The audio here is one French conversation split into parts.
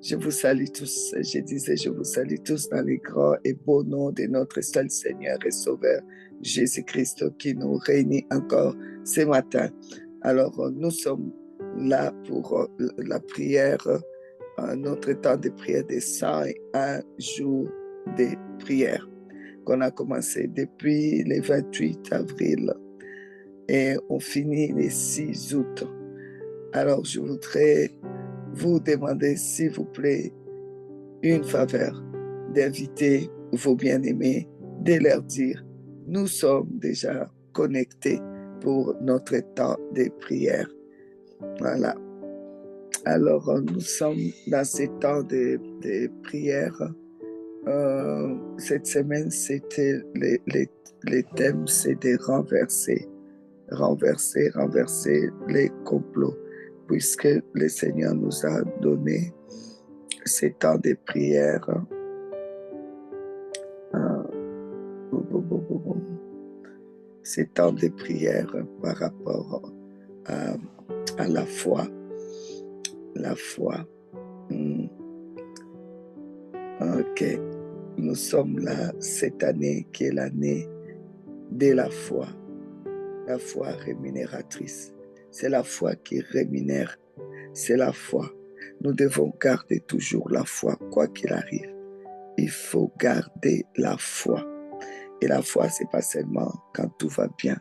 Je vous salue tous. Je disais, je vous salue tous dans les grands et beaux noms de notre seul Seigneur et Sauveur, Jésus-Christ, qui nous réunit encore ce matin. Alors, nous sommes là pour la prière, notre temps de prière des 101 jours de prière qu'on a commencé depuis le 28 avril et on finit le 6 août. Alors, je voudrais vous demander, s'il vous plaît, une faveur, d'inviter vos bien-aimés, de leur dire, nous sommes déjà connectés pour notre temps de prière. Voilà. Alors, nous sommes dans ce temps de prière. Cette semaine, c'était les thèmes, c'est de renverser les complots, puisque le Seigneur nous a donné ces temps de prière. Ces temps de prière par rapport à la foi. La foi. Ok. Nous sommes là cette année qui est l'année de la foi rémunératrice. C'est la foi qui rémunère. C'est la foi. Nous devons garder toujours la foi, quoi qu'il arrive. Il faut garder la foi. Et la foi, c'est pas seulement quand tout va bien.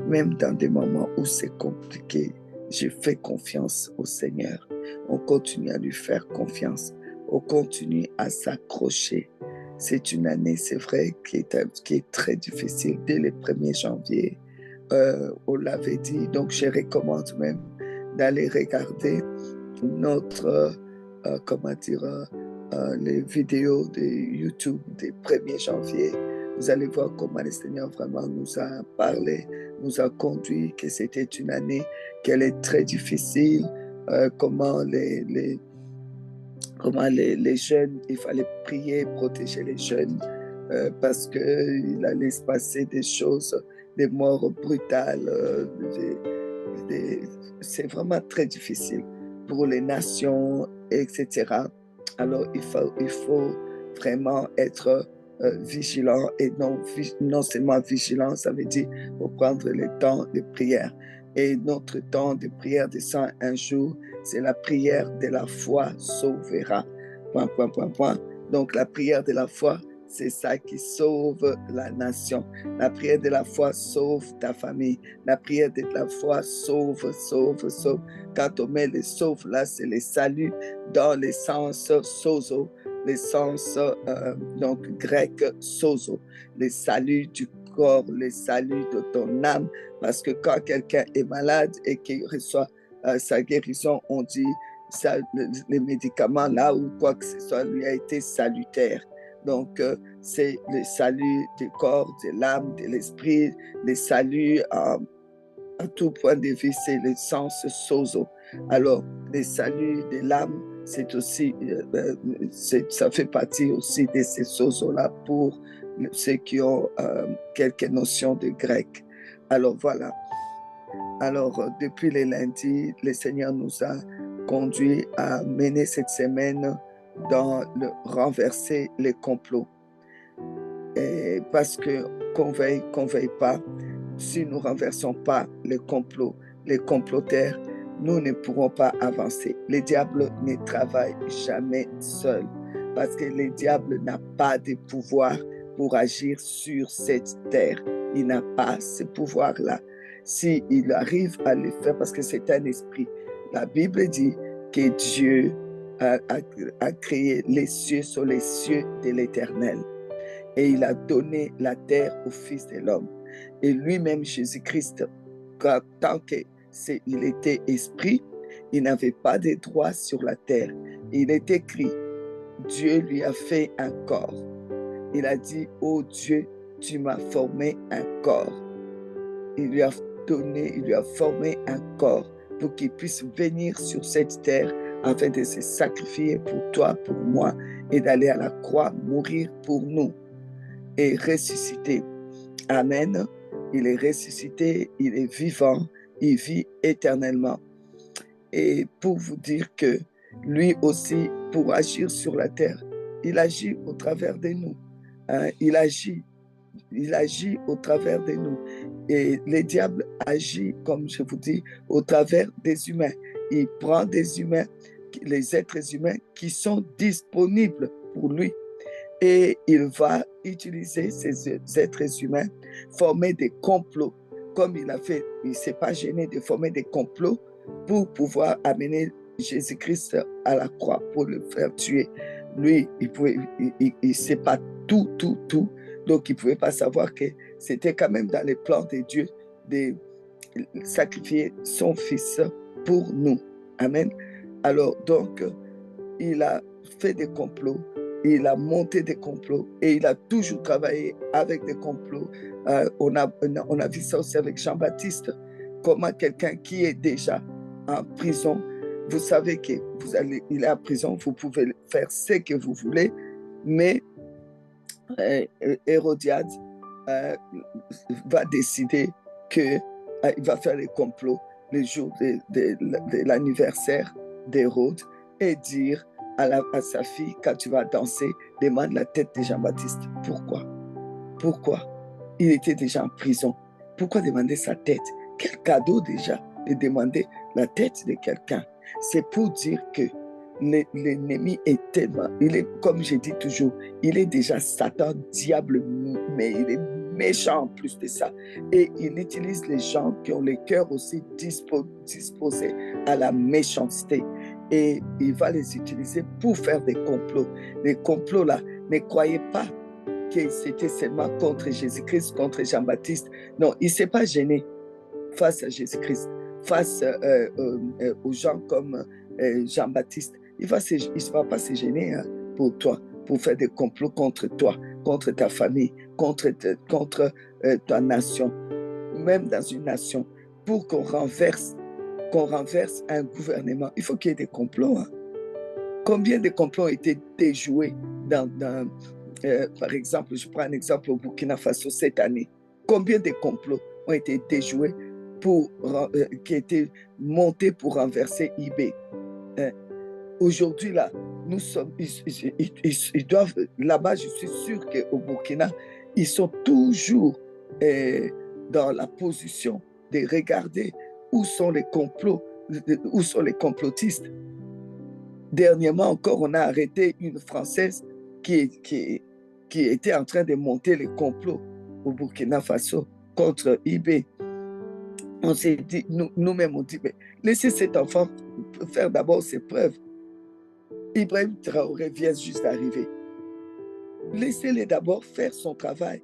Même dans des moments où c'est compliqué, je fais confiance au Seigneur. On continue à lui faire confiance. On continue à s'accrocher. C'est une année, c'est vrai, qui est très difficile. Dès le 1er janvier, on l'avait dit. Donc, je recommande même d'aller regarder notre, les vidéos de YouTube du 1er janvier. Vous allez voir comment le Seigneur vraiment nous a parlé, nous a conduit, que c'était une année qu'elle est très difficile, comment les jeunes, il fallait prier, protéger les jeunes, parce qu'il allait se passer des choses, des morts brutales, c'est vraiment très difficile pour les nations, etc. Alors, il faut vraiment être vigilant, et non seulement vigilant, ça veut dire faut prendre le temps de prière. Et notre temps de prière de 101 jours, c'est la prière de la foi sauvera. Point, point, point, point. Donc, la prière de la foi, c'est ça qui sauve la nation. La prière de la foi sauve ta famille. La prière de la foi sauve. Quand on met le sauve là, c'est le salut dans le sens sozo, le sens donc grec sozo, le salut du corps, le salut de ton âme. Parce que quand quelqu'un est malade et qu'il reçoit sa guérison, on dit ça, les médicaments là ou quoi que ce soit lui a été salutaire. Donc, c'est le salut du corps, de l'âme, de l'esprit, le salut à tout point de vue, c'est le sens sozo. Alors, le salut de l'âme, c'est aussi, ça fait partie aussi de ces sozos-là pour ceux qui ont quelques notions de grec. Alors, voilà. Alors, depuis les lundis, le Seigneur nous a conduits à mener cette semaine dans le renverser les complots. Et parce que qu'on veuille pas, si nous ne renversons pas les complots, les comploteurs, nous ne pourrons pas avancer. Le diable ne travaille jamais seul, parce que le diable n'a pas de pouvoir pour agir sur cette terre. Il n'a pas ce pouvoir-là. S'il arrive à le faire, parce que c'est un esprit, la Bible dit que Dieu a créé les cieux sur les cieux de l'Éternel. Et il a donné la terre au Fils de l'homme. Et lui-même, Jésus-Christ, tant qu'il était esprit, il n'avait pas de droit sur la terre. Il est écrit, Dieu lui a fait un corps. Il a dit, oh Dieu, tu m'as formé un corps. Il lui a formé un corps pour qu'il puisse venir sur cette terre afin de se sacrifier pour toi, pour moi, et d'aller à la croix, mourir pour nous et ressuscité. Amen. Il est ressuscité, il est vivant, il vit éternellement. Et pour vous dire que lui aussi, pour agir sur la terre, il agit au travers de nous. Hein, il agit au travers de nous. Et le diable agit, comme je vous dis, au travers des humains. Il prend des humains, les êtres humains qui sont disponibles pour lui. Et il va utiliser ces êtres humains, former des complots. Comme il a fait, il ne s'est pas gêné de former des complots pour pouvoir amener Jésus-Christ à la croix, pour le faire tuer. Lui, il ne sait pas tout. Donc, il ne pouvait pas savoir que c'était quand même dans les plans de Dieu de sacrifier son fils pour nous. Amen. Alors, donc, il a fait des complots, il a monté des complots et il a toujours travaillé avec des complots. On a vu ça aussi avec Jean-Baptiste, comment quelqu'un qui est déjà en prison, vous savez qu'il est en prison, vous pouvez faire ce que vous voulez, mais Hérodiade va décider qu'il va faire les complots le jour de l'anniversaire d'Hérode et dire à sa fille, quand tu vas danser, demande la tête de Jean-Baptiste. Pourquoi? Il était déjà en prison. Pourquoi demander sa tête? Quel cadeau déjà de demander la tête de quelqu'un. C'est pour dire que l'ennemi est tellement, comme je dis toujours, il est déjà Satan, diable, mais il est méchant en plus de ça. Et il utilise les gens qui ont le cœur aussi disposés à la méchanceté. Et il va les utiliser pour faire des complots. Les complots là, ne croyez pas que c'était seulement contre Jésus-Christ, contre Jean-Baptiste. Non, il ne s'est pas gêné face à Jésus-Christ, face aux gens comme Jean-Baptiste. Il ne va pas se gêner pour toi, pour faire des complots contre toi, contre ta famille, contre ta nation, même dans une nation, pour qu'on renverse un gouvernement. Il faut qu'il y ait des complots. Hein. Combien de complots ont été déjoués par exemple, je prends un exemple au Burkina Faso cette année. Combien de complots ont été déjoués qui étaient montés pour renverser IB? Aujourd'hui, là, nous sommes, ils doivent, là-bas, je suis sûr qu'au Burkina, ils sont toujours dans la position de regarder où sont les complots, où sont les complotistes. Dernièrement encore, on a arrêté une Française qui était en train de monter les complots au Burkina Faso contre IB. On s'est dit, nous-mêmes, on dit, mais laissez cet enfant faire d'abord ses preuves. Ibrahim Traoré vient juste d'arriver. Laissez-les d'abord faire son travail.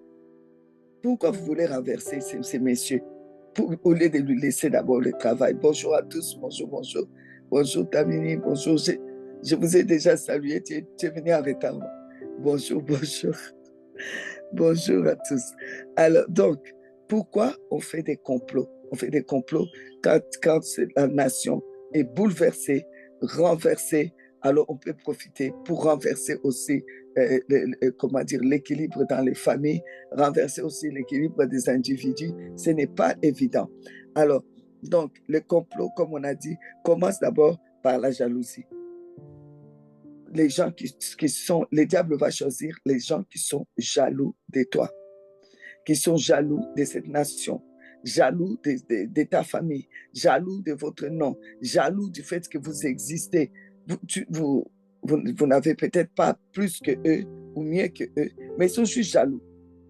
Pourquoi vous voulez renverser ces messieurs au lieu de lui laisser d'abord le travail? Bonjour à tous, bonjour. Bonjour Tamini, bonjour. Je vous ai déjà salué, tu es venu en retard. Bonjour. Bonjour à tous. Alors, donc, pourquoi on fait des complots? On fait des complots quand la nation est bouleversée, renversée, alors on peut profiter pour renverser aussi l'équilibre dans les familles, renverser aussi l'équilibre des individus. Ce n'est pas évident. Alors, donc, le complot, comme on a dit, commence d'abord par la jalousie. Les gens le diable va choisir les gens qui sont jaloux de toi, qui sont jaloux de cette nation, jaloux de ta famille, jaloux de votre nom, jaloux du fait que vous existez. Vous n'avez peut-être pas plus que eux ou mieux que eux, mais ils sont juste jaloux.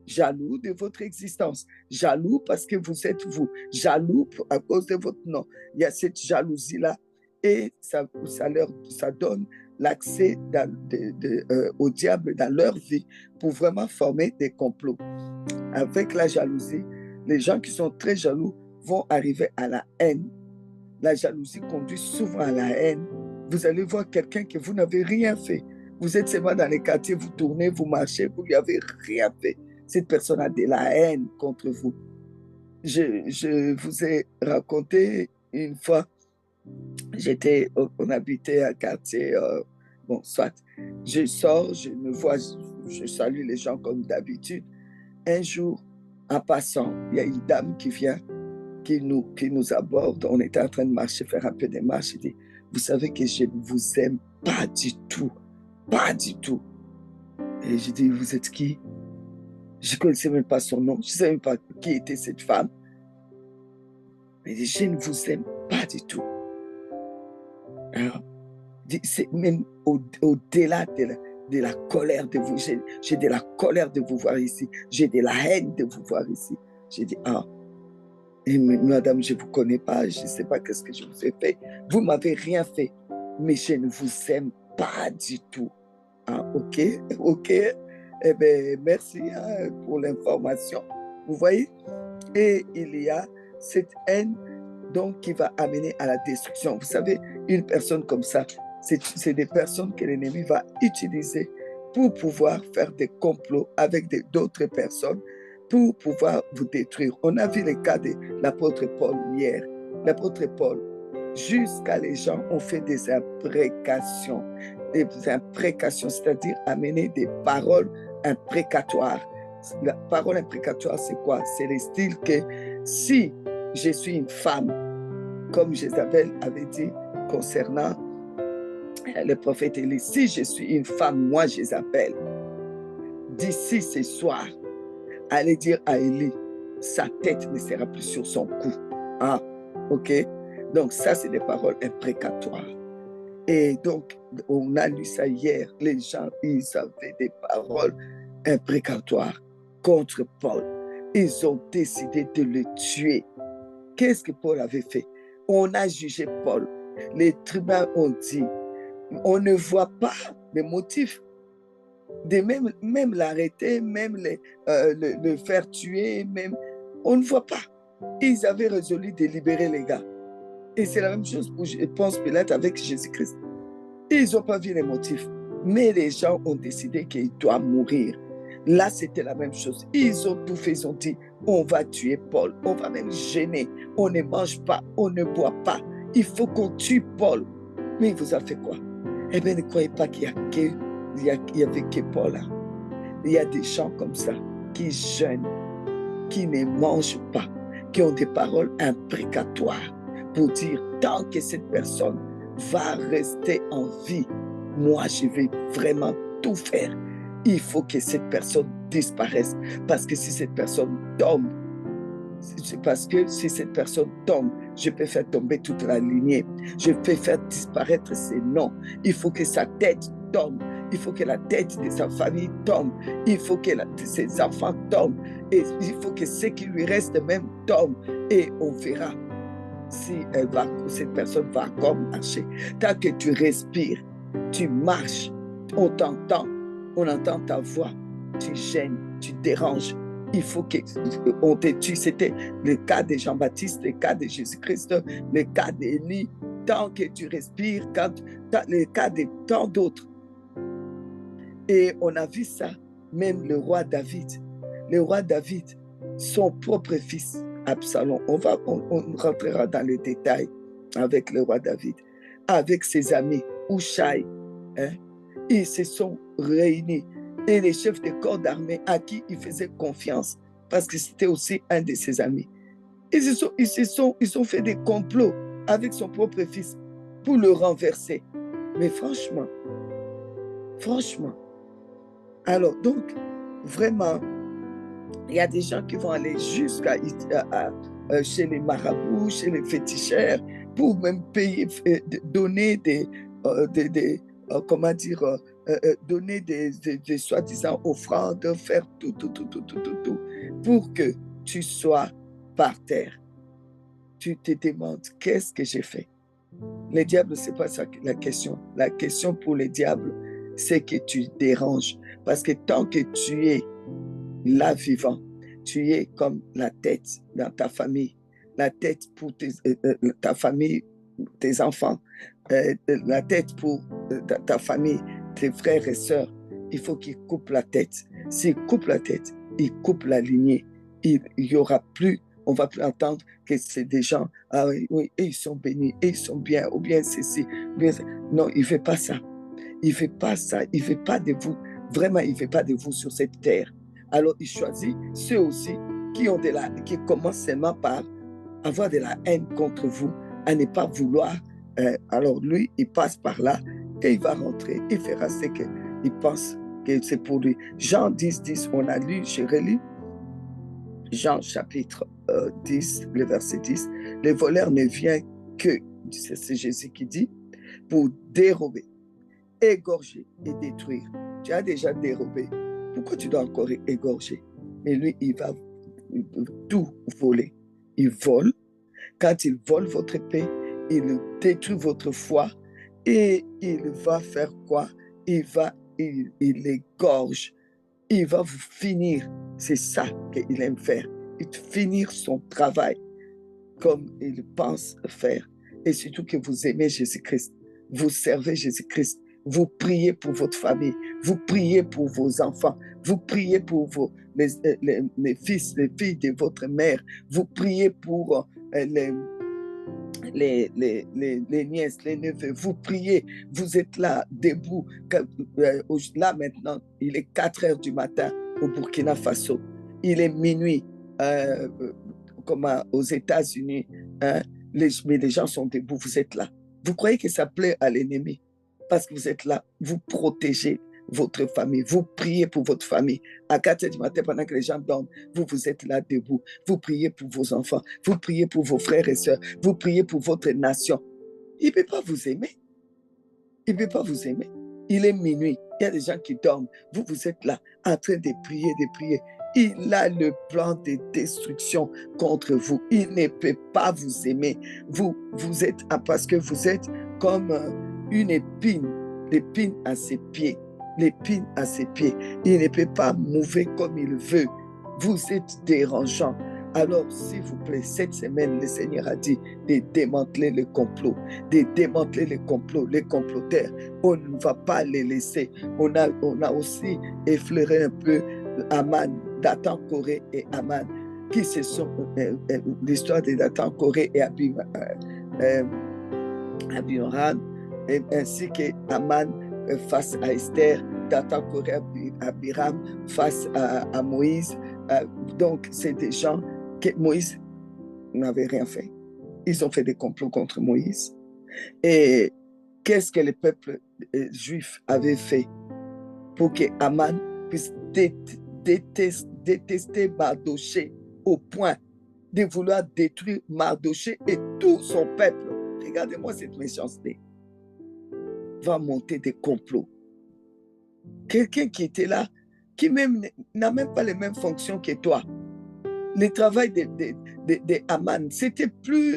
Jaloux de votre existence, jaloux parce que vous êtes vous, jaloux à cause de votre nom. Il y a cette jalousie-là et ça donne l'accès au diable dans leur vie pour vraiment former des complots. Avec la jalousie, les gens qui sont très jaloux vont arriver à la haine. La jalousie conduit souvent à la haine. Vous allez voir quelqu'un que vous n'avez rien fait. Vous êtes seulement dans les quartiers, vous tournez, vous marchez, vous lui avez rien fait. Cette personne a de la haine contre vous. Je vous ai raconté une fois, on habitait un quartier, soit je sors, je me vois, je salue les gens comme d'habitude. Un jour, en passant, il y a une dame qui vient, qui nous aborde. On était en train de marcher, faire un peu de marche. Il dit, vous savez que je ne vous aime pas du tout. Pas du tout. Et j'ai dit, vous êtes qui? Je ne connaissais même pas son nom. Je ne savais même pas qui était cette femme. Mais il dit, je ne vous aime pas du tout. Alors, c'est même au-delà de la colère de vous. J'ai de la colère de vous voir ici. J'ai de la haine de vous voir ici. J'ai dit, ah, et madame, je ne vous connais pas. Je ne sais pas qu'est-ce que je vous ai fait. Vous ne m'avez rien fait. Mais je ne vous aime pas du tout. Ah, ok, ok. Eh bien, merci pour l'information. Vous voyez? Et il y a cette haine donc qui va amener à la destruction. Vous savez, une personne comme ça, c'est des personnes que l'ennemi va utiliser pour pouvoir faire des complots avec d'autres personnes pour pouvoir vous détruire. On a vu le cas de l'apôtre Paul hier. L'apôtre Paul, jusqu'à les gens ont fait des imprécations, c'est-à-dire amener des paroles imprécatoires. La parole imprécatoire, c'est quoi? C'est le style que si je suis une femme, comme Jézabel avait dit concernant le prophète Élie, si je suis une femme, moi Jézabel, d'ici ce soir, allez dire à Élie, sa tête ne sera plus sur son cou. Ah, ok? Donc ça, c'est des paroles imprécatoires. Et donc, on a lu ça hier, les gens, ils avaient des paroles imprécatoires contre Paul. Ils ont décidé de le tuer. Qu'est-ce que Paul avait fait? On a jugé Paul. Les tribunaux ont dit, on ne voit pas les motifs de même l'arrêter, même le faire tuer, même, on ne voit pas. Ils avaient résolu de libérer les gars. Et c'est la même chose pour, je pense, Pilate avec Jésus-Christ. Ils n'ont pas vu les motifs, mais les gens ont décidé qu'il doit mourir. Là, c'était la même chose. Ils ont tout fait, ils ont dit, on va tuer Paul, on va même gêner, on ne mange pas, on ne boit pas. Il faut qu'on tue Paul. Mais il vous a fait quoi? Eh bien, ne croyez pas qu'il y avait que Paul. Hein. Il y a des gens comme ça qui jeûnent, qui ne mangent pas, qui ont des paroles imprécatoires pour dire, tant que cette personne va rester en vie, moi, je vais vraiment tout faire. Il faut que cette personne disparaisse. Parce que si cette personne tombe, je peux faire tomber toute la lignée. Je peux faire disparaître ses noms. Il faut que sa tête tombe. Il faut que la tête de sa famille tombe. Il faut que ses enfants tombent. Et il faut que ce qui lui reste même tombe. Et on verra si cette personne va encore marcher. Tant que tu respires, tu marches, on t'entend, on entend ta voix, tu gênes, tu déranges. Il faut qu'on te tue. C'était le cas de Jean-Baptiste, le cas de Jésus-Christ, le cas d'Élie. Tant que tu respires, le cas de tant d'autres. Et on a vu ça, même le roi David. Le roi David, son propre fils, Absalom, on rentrera dans les détails avec le roi David, avec ses amis, Hushai, hein, ils se sont réunis. Et les chefs de corps d'armée à qui il faisait confiance, parce que c'était aussi un de ses amis. Ils ont fait des complots avec son propre fils pour le renverser. Mais franchement, alors donc, vraiment, il y a des gens qui vont aller jusqu'à chez les marabouts, chez les féticheurs, pour même payer, donner donner des soi-disant offrandes, faire tout, pour que tu sois par terre. Tu te demandes, qu'est-ce que j'ai fait? Les diables, ce n'est pas ça la question. La question pour les diables, c'est que tu déranges. Parce que tant que tu es là vivant, tu es comme la tête dans ta famille, la tête pour ta famille, tes enfants, la tête pour ta famille, tes frères et sœurs. Il faut qu'ils coupent la tête. S'ils coupent la tête, ils coupent la lignée. Il n'y aura plus, on ne va plus entendre que c'est des gens, ah oui, et ils sont bénis, et ils sont bien, ou bien ceci. Non, il ne fait pas ça. Il ne fait pas ça. Il ne fait pas de vous, vraiment, il ne fait pas de vous sur cette terre. Alors, il choisit ceux aussi qui commencent seulement par avoir de la haine contre vous, à ne pas vouloir Alors lui, il passe par là et il va rentrer. Il fera ce qu'il pense que c'est pour lui. Jean 10, 10, on a lu, j'ai relu Jean chapitre 10, le verset 10. Le voleur ne vient que, c'est Jésus qui dit, pour dérober, égorger et détruire. Tu as déjà dérobé. Pourquoi tu dois encore égorger? Mais lui, il va tout voler. Il vole. Quand il vole votre paix, il détruit votre foi et il va faire quoi? Il égorge. Il va vous finir. C'est ça qu'il aime faire. Il finir son travail comme il pense faire. Et surtout que vous aimez Jésus-Christ. Vous servez Jésus-Christ. Vous priez pour votre famille. Vous priez pour vos enfants. Vous priez pour les fils, les filles de votre mère. Vous priez pour les nièces, les neveux. Vous priez. Vous êtes là, debout. Là, maintenant, il est 4 heures du matin au Burkina Faso. Il est minuit comme aux États-Unis. Hein? Mais les gens sont debout. Vous êtes là. Vous croyez que ça plaît à l'ennemi? Parce que vous êtes là, vous protégez votre famille, vous priez pour votre famille. À 4 heures du matin, pendant que les gens dorment, vous êtes là debout. Vous priez pour vos enfants, vous priez pour vos frères et sœurs, vous priez pour votre nation. Il ne peut pas vous aimer. Il ne peut pas vous aimer. Il est minuit, il y a des gens qui dorment. Vous êtes là, en train de prier, de prier. Il a le plan de destruction contre vous. Il ne peut pas vous aimer. Vous êtes, parce que vous êtes comme une épine, l'épine à ses pieds, l'épine à ses pieds. Il ne peut pas mouver comme il veut. Vous êtes dérangeant. Alors, s'il vous plaît, cette semaine, le Seigneur a dit de démanteler le complot, de démanteler le complot, les comploteurs. On ne va pas les laisser. On a aussi effleuré un peu Aman, Dathan, Corée et Aman, qui se sont l'histoire de Dathan, Corée et Abiram, ainsi que Aman face à Esther, Dathan, Corée, Abiram face à Moïse. Donc, c'est des gens que Moïse n'avait rien fait. Ils ont fait des complots contre Moïse. Et qu'est-ce que le peuple juif avait fait pour que Aman puisse détester Mardoché au point de vouloir détruire Mardoché et tout son peuple? Regardez-moi cette méchanceté. Va monter des complots. Quelqu'un qui était là, qui même n'a même pas les mêmes fonctions que toi. Le travail de Aman, c'était plus,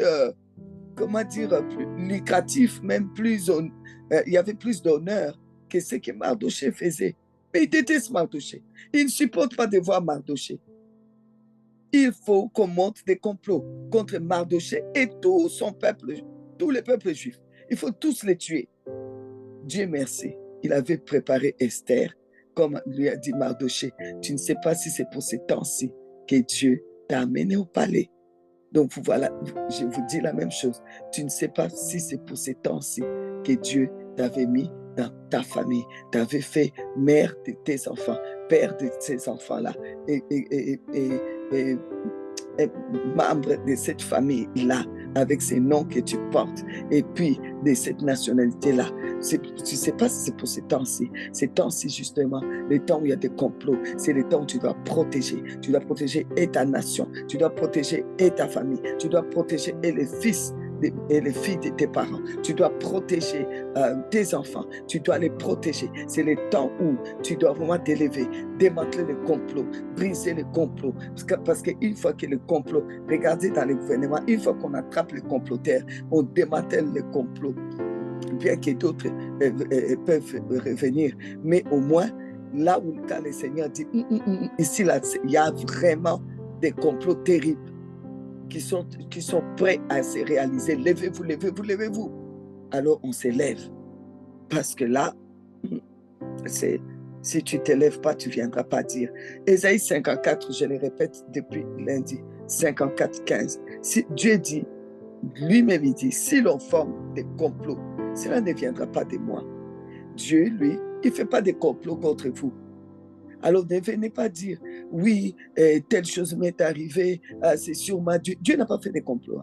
comment dire, plus lucratif, même plus, il y avait plus d'honneur que ce que Mardoché faisait. Mais il déteste Mardoché. Il ne supporte pas de voir Mardoché. Il faut qu'on monte des complots contre Mardoché et tout son peuple, tous les peuples juifs. Il faut tous les tuer. Dieu merci, il avait préparé Esther, comme lui a dit Mardoché. Tu ne sais pas si c'est pour ces temps-ci que Dieu t'a amené au palais. Donc voilà, je vous dis la même chose. Tu ne sais pas si c'est pour ces temps-ci que Dieu t'avait mis dans ta famille, t'avait fait mère de tes enfants, père de ces enfants-là, et membre de cette famille-là, avec ces noms que tu portes, et puis de cette nationalité-là. Tu ne sais pas si c'est pour ces temps-ci. Ces temps-ci, justement, les temps où il y a des complots, c'est les temps où tu dois protéger. Tu dois protéger et ta nation, tu dois protéger et ta famille, tu dois protéger et les fils et les filles de tes parents. Tu dois protéger tes enfants. Tu dois les protéger. C'est le temps où tu dois vraiment t'élever, démanteler les complots, briser les complots. Parce qu'une fois que le complot, regardez dans le gouvernement, une fois qu'on attrape les comploteurs, on démantèle les complots. Bien que d'autres peuvent revenir. Mais au moins, là où quand le Seigneur dit, ici, là, il y a vraiment des complots terribles qui sont prêts à se réaliser. Levez-vous, levez-vous, levez-vous. Alors on s'élève. Parce que là, si tu ne t'élèves pas, tu ne viendras pas dire. Ésaïe 54, je le répète depuis lundi, 54, 15. Si Dieu dit, lui-même il dit, si l'on forme des complots, cela ne viendra pas de moi. Dieu, lui, il ne fait pas des complots contre vous. Alors ne venez pas dire, oui, telle chose m'est arrivée, c'est sûrement Dieu. Dieu n'a pas fait des complots.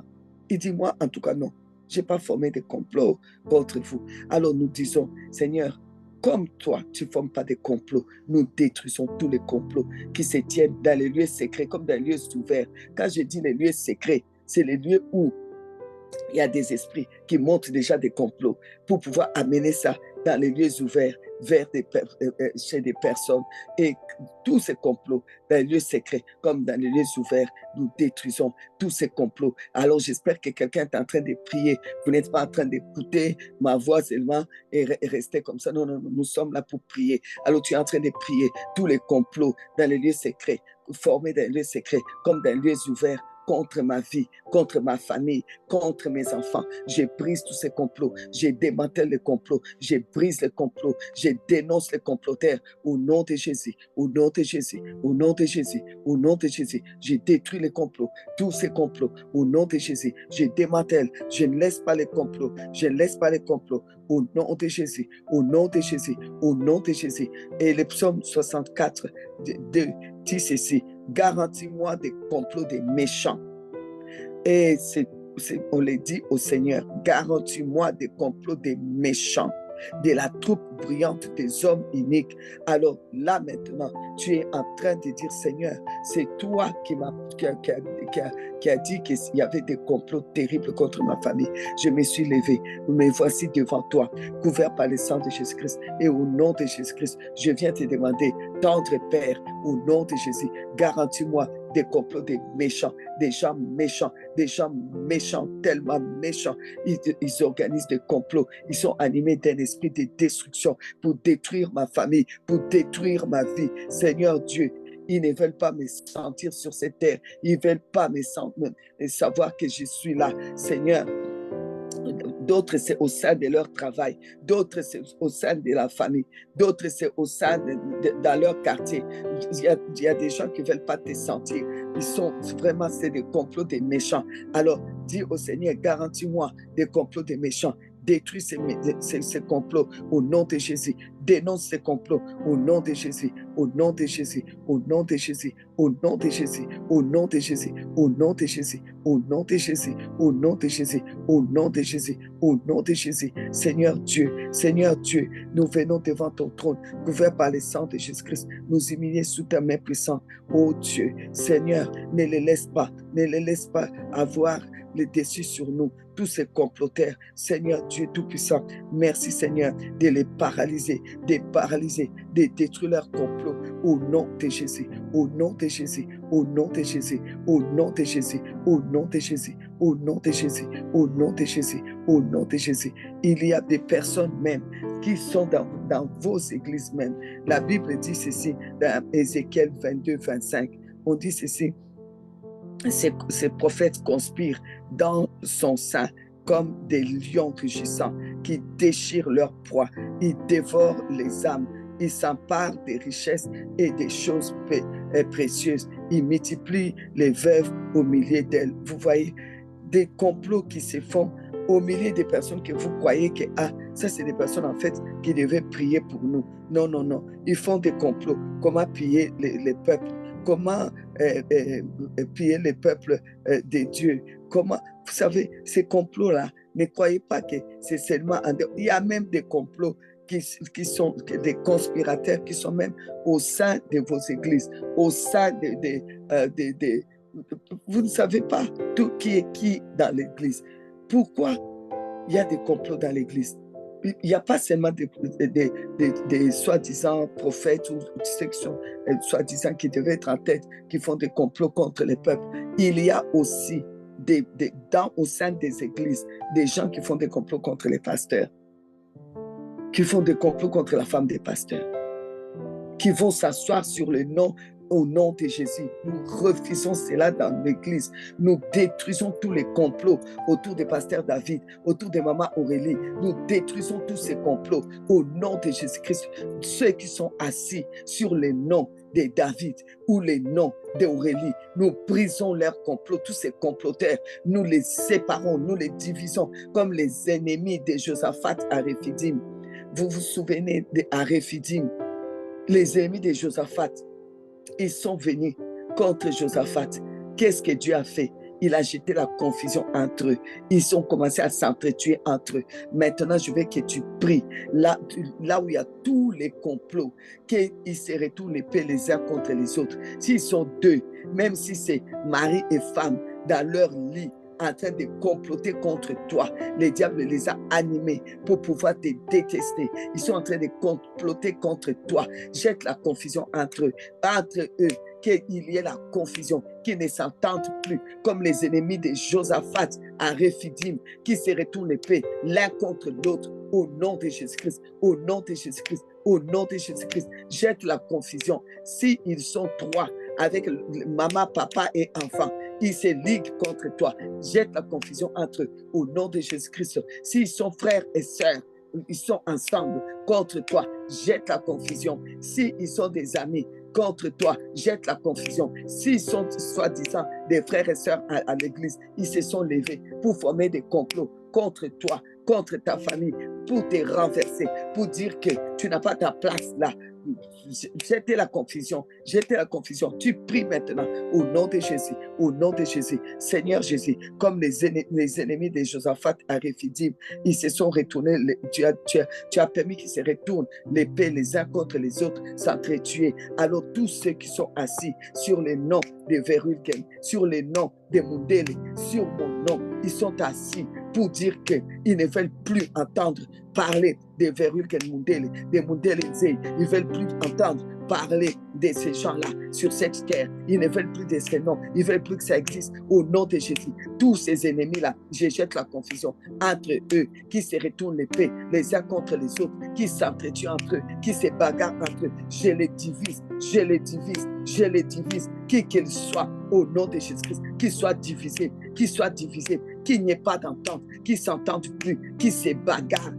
Il dit, moi, en tout cas, non. Je n'ai pas formé des complots contre vous. Alors nous disons, Seigneur, comme toi, tu ne formes pas des complots. Nous détruisons tous les complots qui se tiennent dans les lieux secrets comme dans les lieux ouverts. Quand je dis les lieux secrets, c'est les lieux où il y a des esprits qui montent déjà des complots pour pouvoir amener ça dans les lieux ouverts vers chez des personnes. Et tous ces complots dans les lieux secrets comme dans les lieux ouverts, nous détruisons tous ces complots. Alors j'espère que quelqu'un est en train de prier. Vous n'êtes pas en train d'écouter ma voix seulement et rester comme ça. Non, non, nous sommes là pour prier. Alors tu es en train de prier tous les complots dans les lieux secrets, formés dans les lieux secrets comme dans les lieux ouverts, contre ma vie, contre ma famille, contre mes enfants. Je brise tous ces complots, je démantèle les complots, je brise les complots, je dénonce les comploteurs au nom de Jésus, au nom de Jésus, au nom de Jésus, au nom de Jésus. Je détruis les complots, tous ces complots, au nom de Jésus. Je démantèle, je ne laisse pas les complots, je ne laisse pas les complots, au nom de Jésus, au nom de Jésus, au nom de Jésus. Et le psaume 64 dit ceci: garantis-moi des complots des méchants. Et on le dit au Seigneur, garantis-moi des complots des méchants, de la troupe brillante des hommes iniques. Alors là maintenant, tu es en train de dire, Seigneur, c'est toi qui a dit qu'il y avait des complots terribles contre ma famille. Je me suis levé, me voici devant toi, couvert par le sang de Jésus-Christ. Et au nom de Jésus-Christ, je viens te demander, tendre Père, au nom de Jésus, garantis-moi des complots des méchants, des gens méchants, tellement méchants. Ils organisent des complots, ils sont animés d'un esprit de destruction pour détruire ma famille, pour détruire ma vie. Seigneur Dieu, ils ne veulent pas me sentir sur cette terre, ils ne veulent pas me savoir que je suis là. Seigneur, d'autres c'est au sein de leur travail, d'autres c'est au sein de la famille, d'autres c'est au sein dans leur quartier. Il y a des gens qui ne veulent pas te sentir. Ils sont vraiment, c'est des complots des méchants. Alors dis au Seigneur, garantis-moi des complots des méchants. Détruis ces complots au nom de Jésus. Dénonce ces complots au nom de Jésus, au nom de Jésus, au nom de Jésus, au nom de Jésus, au nom de Jésus, au nom de Jésus, au nom de Jésus, au nom de Jésus, au nom de Jésus, au nom de Jésus. Seigneur Dieu, nous venons devant ton trône, couverts par le sang de Jésus-Christ, nous humilier sous ta main puissante. Oh Dieu, Seigneur, ne les laisse pas avoir le dessus sur nous, tous ces comploteurs. Seigneur Dieu Tout-Puissant, merci Seigneur de les paralyser, de détruire leurs complots au nom de Jésus, au nom de Jésus, au nom de Jésus, au nom de Jésus, au nom de Jésus, au nom de Jésus, au nom de Jésus, au nom de Jésus. Il y a des personnes même qui sont dans vos églises même. La Bible dit ceci dans Ézéchiel 22, 25. On dit ceci: ces prophètes conspirent dans son sein comme des lions rugissants qui déchirent leur proie. Ils dévorent les âmes. Ils s'emparent des richesses et des choses précieuses. Ils multiplient les veuves au milieu d'elles. Vous voyez, des complots qui se font au milieu des personnes que vous croyez que ça c'est des personnes en fait qui devaient prier pour nous. Non, non, non. Ils font des complots. Comment piller les peuples? Comment piller les peuples des dieux? Comment, vous savez, ces complots-là, ne croyez pas que c'est seulement il y a même des complots qui sont des conspirateurs qui sont même au sein de vos églises, au sein vous ne savez pas tout qui est qui dans l'église. Pourquoi il y a des complots dans l'église? Il n'y a pas seulement des soi-disant prophètes ou ceux qui sont soi-disant qui devaient être en tête, qui font des complots contre les peuples. Il y a aussi au sein des églises des gens qui font des complots contre les pasteurs, qui font des complots contre la femme des pasteurs, qui vont s'asseoir sur le nom. Au nom de Jésus, nous refusons cela dans l'église. Nous détruisons tous les complots autour du pasteur David, autour de maman Aurélie. Nous détruisons tous ces complots au nom de Jésus-Christ. Ceux qui sont assis sur les noms de David ou les noms d'Aurélie, nous brisons leurs complots, tous ces comploteurs. Nous les séparons, nous les divisons comme les ennemis de Josaphat à Réphidim. Vous vous souvenez à Réphidim, les ennemis de Josaphat, ils sont venus contre Josaphat. Qu'est-ce que Dieu a fait? Il a jeté la confusion entre eux. Ils ont commencé à s'entretuer entre eux. Maintenant, je veux que tu pries. Là où il y a tous les complots, qu'ils se retournent l'épée les uns contre les autres. S'ils sont deux, même si c'est mari et femme, dans leur lit, en train de comploter contre toi. Le diable les a animés pour pouvoir te détester. Ils sont en train de comploter contre toi. Jette la confusion entre eux, qu'il y ait la confusion, qu'ils ne s'entendent plus, comme les ennemis de Josaphat à Réphidim, qui se retournent l'épée l'un contre l'autre, au nom de Jésus-Christ, au nom de Jésus-Christ, au nom de Jésus-Christ. Jette la confusion. S'ils sont trois, avec maman, papa et enfant, ils se liguent contre toi. Jette la confusion entre eux, au nom de Jésus-Christ. S'ils sont frères et sœurs, ils sont ensemble contre toi, jette la confusion. S'ils sont des amis contre toi, jette la confusion. S'ils sont soi-disant des frères et sœurs à l'église, ils se sont levés pour former des complots contre toi, contre ta famille, pour te renverser, pour dire que tu n'as pas ta place là. Jetez la confusion, jetez la confusion. Tu pries maintenant au nom de Jésus, au nom de Jésus. Seigneur Jésus, comme les ennemis de Josaphat à Réphidim, ils se sont retournés, tu as permis qu'ils se retournent l'épée les uns contre les autres, s'entretuer. Alors tous ceux qui sont assis sur les noms de Verulken, sur les noms de Mundele, sur mon nom, ils sont assis pour dire qu'ils ne veulent plus entendre parler de Verulken Mundele, de Mundele Nzei. Ils ne veulent plus entendre parler de ces gens-là sur cette terre. Ils ne veulent plus de ces noms. Ils ne veulent plus que ça existe. Au nom de Jésus, tous ces ennemis-là, je jette la confusion entre eux, qui se retournent l'épée les uns contre les autres, qui s'entretuent entre eux, qui se bagarrent entre eux. Je les divise, je les divise, je les divise, qui qu'ils soient, au nom de Jésus-Christ, qu'ils soient divisés, qu'il n'y ait pas d'entente, qu'ils ne s'entendent plus, qu'ils se bagarrent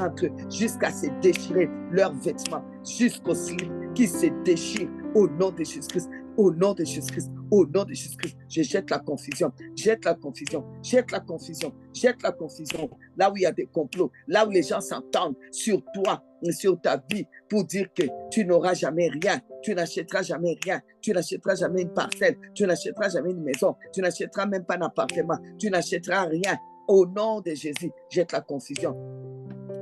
entre eux jusqu'à se déchirer leurs vêtements, jusqu'au slip, qu'ils se déchirent au nom de Jésus-Christ, au nom de Jésus-Christ, au nom de Jésus-Christ. Je jette la confusion, jette la confusion, jette la confusion, jette la confusion. Là où il y a des complots, là où les gens s'entendent sur toi, sur ta vie, pour dire que tu n'auras jamais rien, tu n'achèteras jamais rien, tu n'achèteras jamais une parcelle, tu n'achèteras jamais une maison, tu n'achèteras même pas un appartement, tu n'achèteras rien. Au nom de Jésus, jette la confusion.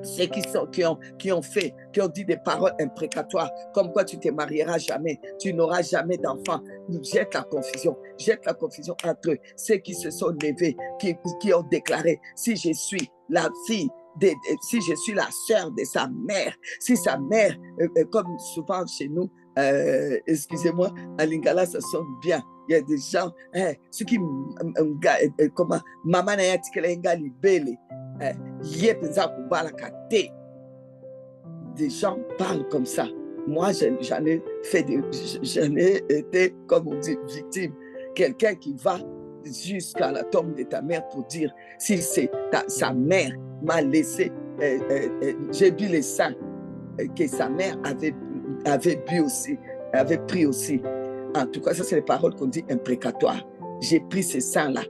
Ceux qui ont dit des paroles imprécatoires, comme quoi tu ne te marieras jamais, tu n'auras jamais d'enfant. Jette la confusion entre eux. Ceux qui se sont levés, qui ont déclaré, si je suis la fille, si je suis la sœur de sa mère, si sa mère, comme souvent chez nous, excusez-moi, à Lingala, ça sonne bien. Il y a des gens, ceux qui, comment, maman n'a pas libellé. Des gens parlent comme ça. Moi, j'en ai été, comme on dit, victime. Quelqu'un qui va jusqu'à la tombe de ta mère pour dire si c'est sa mère m'a laissé, j'ai bu le sang que sa mère avait bu aussi, avait pris aussi. En tout cas, ça, c'est les paroles qu'on dit imprécatoires. J'ai pris ce sang-là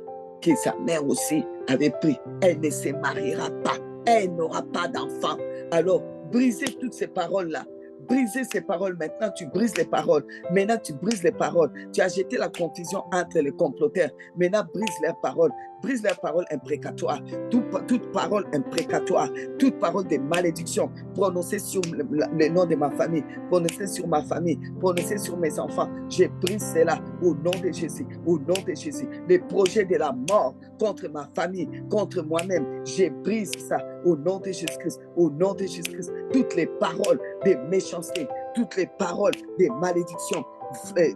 que sa mère aussi avait pris. Elle ne se mariera pas. Elle n'aura pas d'enfant. Alors, brisez toutes ces paroles-là. Brisez ces paroles. Maintenant, tu brises les paroles. Maintenant, tu brises les paroles. Tu as jeté la confusion entre les comploteurs. Maintenant, brise leurs paroles. Brise leurs paroles imprécatoires. Toute parole imprécatoire. Toute parole de malédiction prononcée sur le nom de ma famille. Prononcée sur ma famille. Prononcée sur mes enfants. Je brise cela au nom de Jésus. Au nom de Jésus. Les projets de la mort contre ma famille, contre moi-même. Je brise ça au nom de Jésus-Christ. Au nom de Jésus-Christ. Toutes les paroles de méchanceté, toutes les paroles de malédiction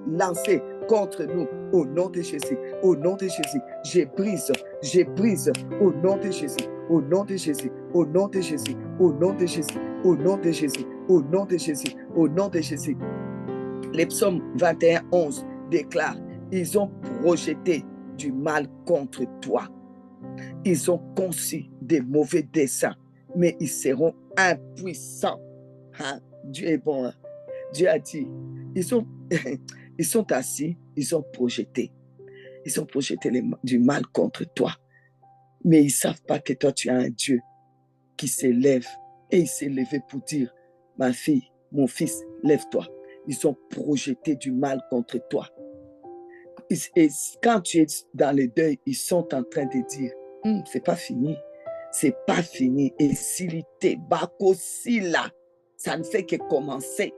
lancées contre nous au nom de Jésus, au nom de Jésus, je brise au nom de Jésus, au nom de Jésus, au nom de Jésus, au nom de Jésus, au nom de Jésus, au nom de Jésus, au nom de Jésus. Les psaumes 21, 11 déclarent, ils ont projeté du mal contre toi. Ils ont conçu des mauvais desseins, mais ils seront impuissants. Hein? Dieu est bon. Hein? Dieu a dit, ils sont assis, ils ont projeté du mal contre toi. Mais ils ne savent pas que toi, tu as un Dieu qui s'élève. Et il s'est levé pour dire, ma fille, mon fils, lève-toi. Ils ont projeté du mal contre toi. Et quand tu es dans le deuil, ils sont en train de dire, c'est pas fini, c'est pas fini. Et s'il était bakosi là, ça ne fait que commencer.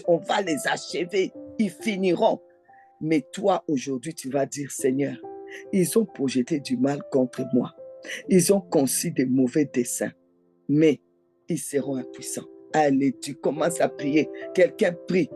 On va les achever, ils finiront. Mais toi, aujourd'hui, tu vas dire, Seigneur, ils ont projeté du mal contre moi. Ils ont conçu des mauvais desseins, mais ils seront impuissants. Allez, tu commences à prier. Quelqu'un prie.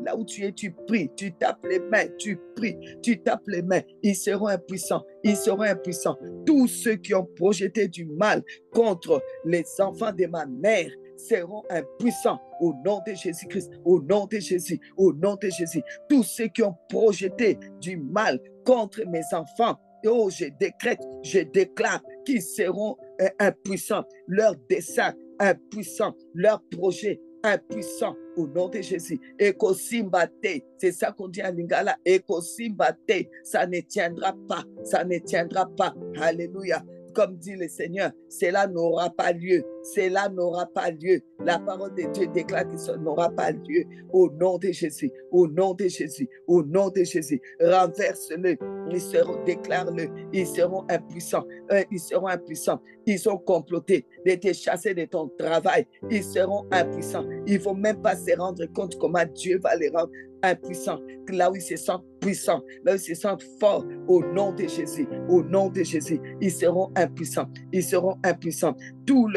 Là où tu es, tu pries. Tu tapes les mains, tu pries. Tu tapes les mains. Ils seront impuissants. Ils seront impuissants. Tous ceux qui ont projeté du mal contre les enfants de ma mère seront impuissants au nom de Jésus-Christ, au nom de Jésus, au nom de Jésus. Tous ceux qui ont projeté du mal contre mes enfants, oh, je décrète, je déclare qu'ils seront impuissants. Leurs desseins impuissants, leurs projets impuissants au nom de Jésus. Ekosimbate, c'est ça qu'on dit en lingala. Ekosimbate, ça ne tiendra pas, ça ne tiendra pas. Alléluia. Comme dit le Seigneur, cela n'aura pas lieu. Cela n'aura pas lieu. La parole de Dieu déclare que ça n'aura pas lieu. Au nom de Jésus, au nom de Jésus, au nom de Jésus. Renverse-le. Ils seront, déclare-le. Ils seront impuissants. Ils seront impuissants. Ils ont comploté de te chasser de ton travail. Ils seront impuissants. Ils ne vont même pas se rendre compte comment Dieu va les rendre impuissants. Là où ils se sentent puissants, là où ils se sentent forts, au nom de Jésus, au nom de Jésus, ils seront impuissants. Ils seront impuissants. Tout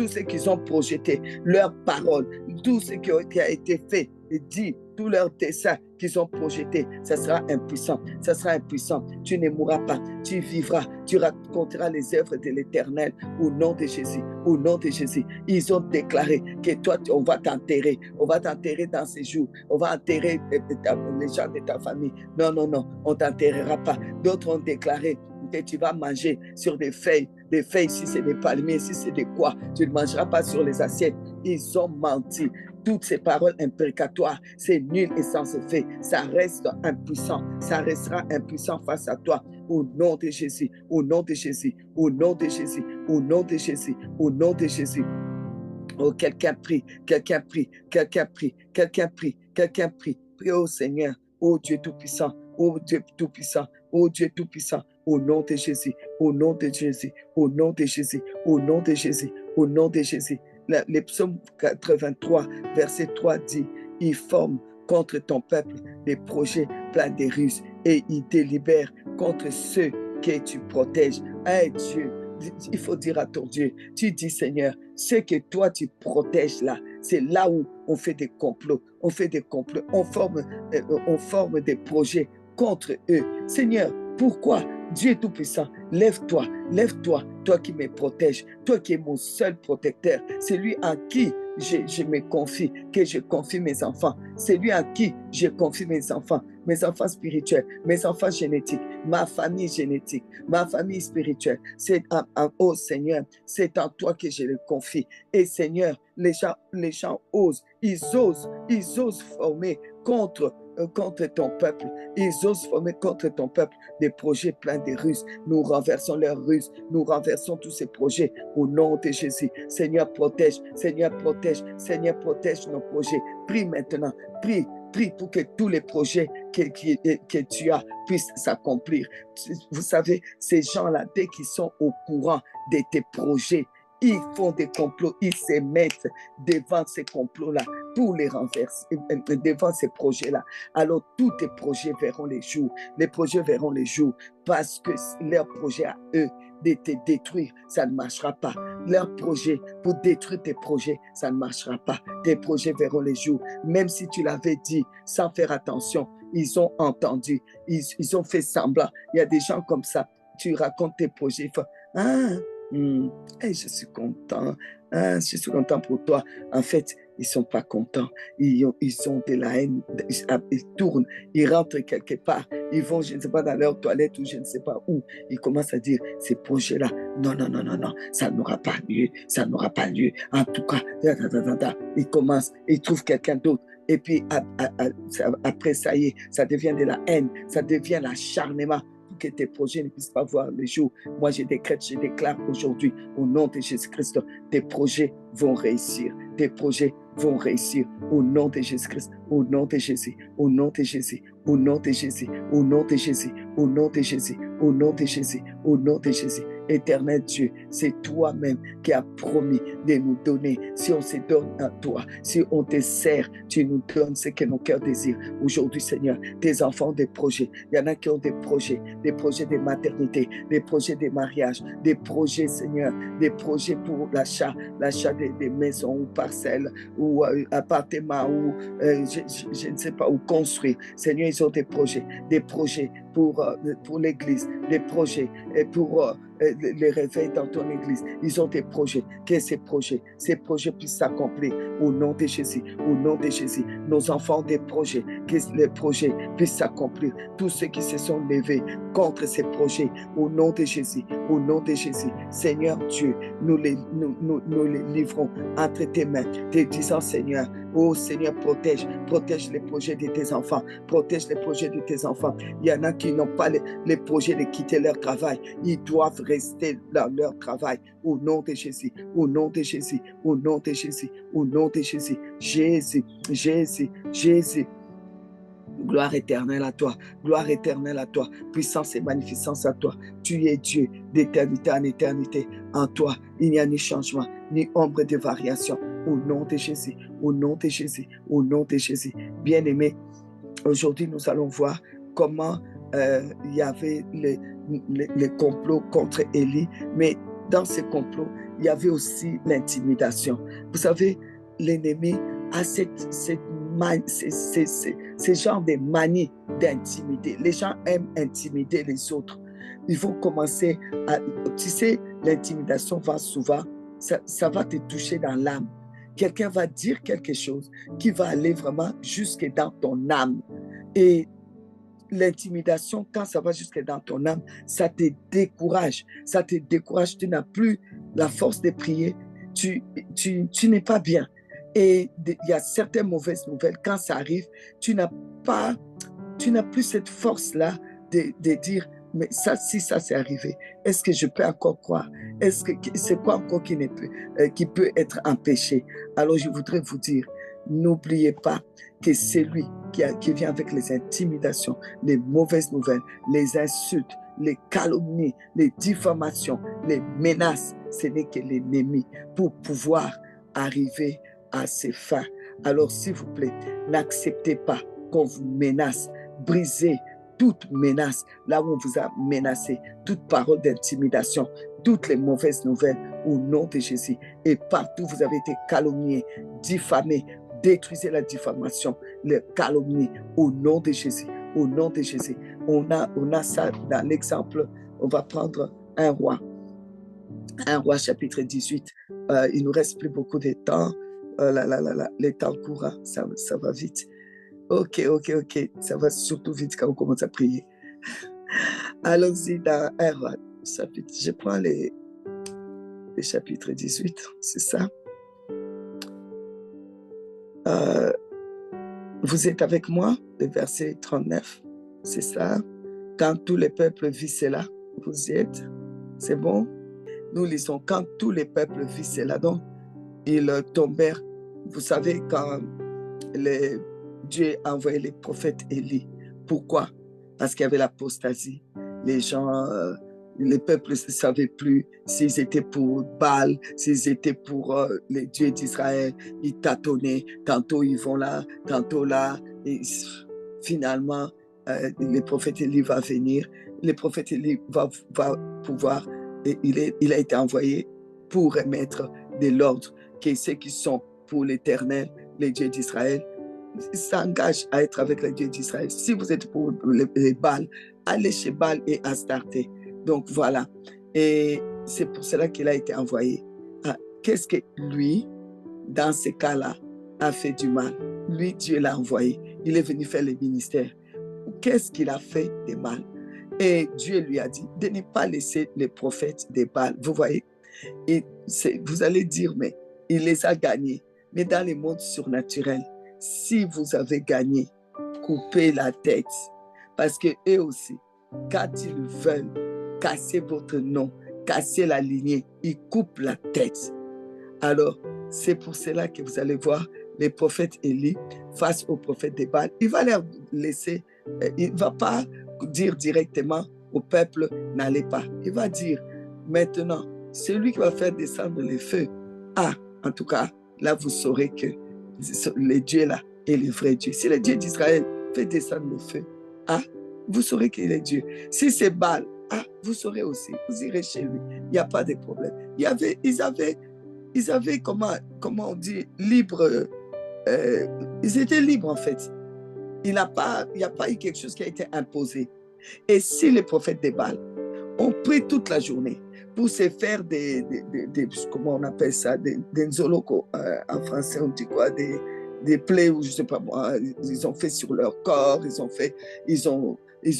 ce qu'ils ont projeté, leurs paroles, tout ce qui a été fait et dit, tous leurs desseins qu'ils ont projetés, ça sera impuissant. Ça sera impuissant. Tu ne mourras pas. Tu vivras. Tu raconteras les œuvres de l'Éternel au nom de Jésus. Au nom de Jésus. Ils ont déclaré que toi, on va t'enterrer. On va t'enterrer dans ces jours. On va enterrer les gens de ta famille. Non, non, non. On ne t'enterrera pas. D'autres ont déclaré que tu vas manger sur des feuilles. Des feuilles, si c'est des palmiers, si c'est des quoi. Tu ne mangeras pas sur les assiettes. Ils ont menti. Toutes ces paroles imprécatoires, c'est nul et sans effet. Ça reste impuissant. Ça restera impuissant face à toi. Au nom de Jésus, au nom de Jésus, au nom de Jésus, au nom de Jésus, au nom de Jésus. Oh, quelqu'un prie, quelqu'un prie, quelqu'un prie, quelqu'un prie, quelqu'un prie. Prie au Seigneur, oh Dieu Tout-Puissant, oh Dieu Tout-Puissant, oh Dieu Tout-Puissant, au nom de Jésus, au nom de Jésus, au nom de Jésus, au nom de Jésus, au nom de Jésus. Le psaume 83, verset 3 dit, il forme contre ton peuple des projets pleins de ruses et il délibère contre ceux que tu protèges. Hey Dieu, il faut dire à ton Dieu, tu dis Seigneur, ce que toi tu protèges là, c'est là où on fait des complots, on fait des complots, on forme des projets contre eux. Seigneur, pourquoi? Dieu Tout-Puissant, lève-toi, lève-toi, toi qui me protèges, toi qui es mon seul protecteur, celui à qui je me confie, que je confie mes enfants, celui à qui je confie mes enfants spirituels, mes enfants génétiques, ma famille génétique, ma famille spirituelle. C'est oh Seigneur, c'est en toi que je le confie. Et Seigneur, les gens osent, ils osent former contre ton peuple. Ils osent former contre ton peuple des projets pleins de ruses. Nous renversons leurs ruses. Nous renversons tous ces projets au nom de Jésus. Seigneur, protège. Seigneur, protège. Seigneur, protège nos projets. Prie maintenant. Prie. Prie pour que tous les projets que tu as puissent s'accomplir. Vous savez, ces gens-là, dès qu'ils sont au courant de tes projets, ils font des complots, ils se mettent devant ces complots-là pour les renverser, devant ces projets-là. Alors, tous tes projets verront les jours. Les projets verront les jours parce que leur projet à eux de te détruire, ça ne marchera pas. Leur projet pour détruire tes projets, ça ne marchera pas. Tes projets verront les jours. Même si tu l'avais dit sans faire attention, ils ont entendu, ils ont fait semblant. Il y a des gens comme ça. Tu racontes tes projets, ils font, ah, hey, je suis content. Ah, je suis content pour toi. En fait, ils ne sont pas contents. Ils ont de la haine. Ils tournent, ils rentrent quelque part. Ils vont, je ne sais pas, dans leur toilette ou je ne sais pas où. Ils commencent à dire, ces projets-là, non, non, non, non, non, ça n'aura pas lieu. Ça n'aura pas lieu. En tout cas, ils commencent, ils trouvent quelqu'un d'autre. Et puis, après, ça y est, ça devient de la haine. Ça devient l'acharnement. Que tes projets ne puissent pas voir le jour. Moi, je décrète, je déclare aujourd'hui, au nom de Jésus-Christ, tes projets vont réussir. Tes projets vont réussir. Au nom de Jésus-Christ, au nom de Jésus, au nom de Jésus, au nom de Jésus, au nom de Jésus, au nom de Jésus, au nom de Jésus, au nom de Jésus. Éternel Dieu, c'est toi-même qui as promis de nous donner. Si on se donne à toi, si on te sert, tu nous donnes ce que nos cœurs désirent. Aujourd'hui, Seigneur, tes enfants ont des projets. Il y en a qui ont des projets de maternité, des projets de mariage, des projets, Seigneur, des projets pour l'achat des maisons ou parcelles ou appartements ou je ne sais pas, où construire. Seigneur, ils ont des projets pour l'église, des projets pour les réveils dans ton église. Ils ont des projets. Que ces projets puissent s'accomplir au nom de Jésus, au nom de Jésus. Nos enfants ont des projets, que les projets puissent s'accomplir. Tous ceux qui se sont levés contre ces projets, au nom de Jésus, au nom de Jésus. Seigneur Dieu, nous les livrons entre tes mains, te disant, Seigneur, oh Seigneur, protège les projets de tes enfants, protège les projets de tes enfants. Il y en a qui n'ont pas les projets de quitter leur travail. Ils doivent rester dans leur travail. Au nom de Jésus, au nom de Jésus, au nom de Jésus, au nom de Jésus. Jésus, Jésus, Jésus. Gloire éternelle à toi, gloire éternelle à toi, puissance et magnificence à toi. Tu es Dieu d'éternité en éternité. En toi, il n'y a ni changement, ni ombre de variation. Au nom de Jésus, au nom de Jésus, au nom de Jésus. Bien-aimés, aujourd'hui, nous allons voir comment il y avait les complots contre Élie, mais dans ces complots, il y avait aussi l'intimidation. Vous savez, l'ennemi a ce genre de manie d'intimider. Les gens aiment intimider les autres. Il faut commencer à... Tu sais, l'intimidation va souvent, ça va te toucher dans l'âme. Quelqu'un va dire quelque chose qui va aller vraiment jusque dans ton âme. Et l'intimidation, quand ça va jusque dans ton âme, ça te décourage. Ça te décourage. Tu n'as plus la force de prier. Tu n'es pas bien. Et il y a certaines mauvaises nouvelles. Quand ça arrive, tu n'as plus cette force-là de dire, mais ça, si ça s'est arrivé, est-ce que je peux encore croire? C'est quoi encore qui peut être empêché? Alors, je voudrais vous dire, n'oubliez pas que c'est lui qui vient avec les intimidations, les mauvaises nouvelles, les insultes, les calomnies, les diffamations, les menaces. Ce n'est que l'ennemi pour pouvoir arriver à ses fins. Alors, s'il vous plaît, n'acceptez pas qu'on vous menace. Brisez toute menace, là où on vous a menacé, toute parole d'intimidation, toutes les mauvaises nouvelles au nom de Jésus. Et partout, vous avez été calomniés, diffamés. Détruisez la diffamation, le calomnie au nom de Jésus. Au nom de Jésus. On a ça dans l'exemple. On va prendre un roi chapitre 18. Il ne nous reste plus beaucoup de temps. Les temps courent, ça va vite. Ok. Ça va surtout vite quand on commence à prier. Allons-y dans un roi chapitre. Je prends les chapitres 18, c'est ça. Vous êtes avec moi, le verset 39, c'est ça. Quand tous les peuples vivent cela, vous y êtes, c'est bon. Nous lisons, quand tous les peuples vivent cela, donc ils tombèrent. Vous savez, quand Dieu a envoyé les prophètes Élie, pourquoi? Parce qu'il y avait l'apostasie. Les gens, les peuples ne savaient plus s'ils étaient pour Baal, s'ils étaient pour les dieux d'Israël. Ils tâtonnaient, tantôt ils vont là, tantôt là. Et finalement, le prophète Élie va venir. Le prophète Élie va pouvoir, et il a été envoyé pour remettre de l'ordre, que ceux qui sont pour l'Éternel, les dieux d'Israël, s'engagent à être avec les dieux d'Israël. Si vous êtes pour les Baal, allez chez Baal et Astarté. Donc voilà. Et c'est pour cela qu'il a été envoyé. Qu'est-ce que lui, dans ces cas-là, a fait du mal? Lui, Dieu l'a envoyé. Il est venu faire le ministère. Qu'est-ce qu'il a fait de mal? Et Dieu lui a dit de ne pas laisser les prophètes des Baal. Vous voyez? Et vous allez dire, mais il les a gagnés. Mais dans le monde surnaturel, si vous avez gagné, coupez la tête. Parce qu'eux aussi, quand ils veulent casser votre nom, casser la lignée, ils coupent la tête. Alors, c'est pour cela que vous allez voir les prophètes Élie face aux prophètes de Baal. Il va leur laisser il ne va pas dire directement au peuple, n'allez pas. Il va dire, maintenant, celui qui va faire descendre les feux, en tout cas, là, vous saurez que le Dieu là est le vrai Dieu. Si le Dieu d'Israël fait descendre le feu, vous saurez qu'il est Dieu. Si c'est Baal, vous saurez aussi. Vous irez chez lui. Il n'y a pas de problème. Ils avaient comment on dit, libre. Ils étaient libres en fait. Il n'y a pas eu quelque chose qui a été imposé. Et si les prophètes de Baal ont pris toute la journée pour se faire des comment on appelle ça, des nzoloko, en français on dit quoi, des plaies, ou je ne sais pas moi, ils ont fait sur leur corps, ils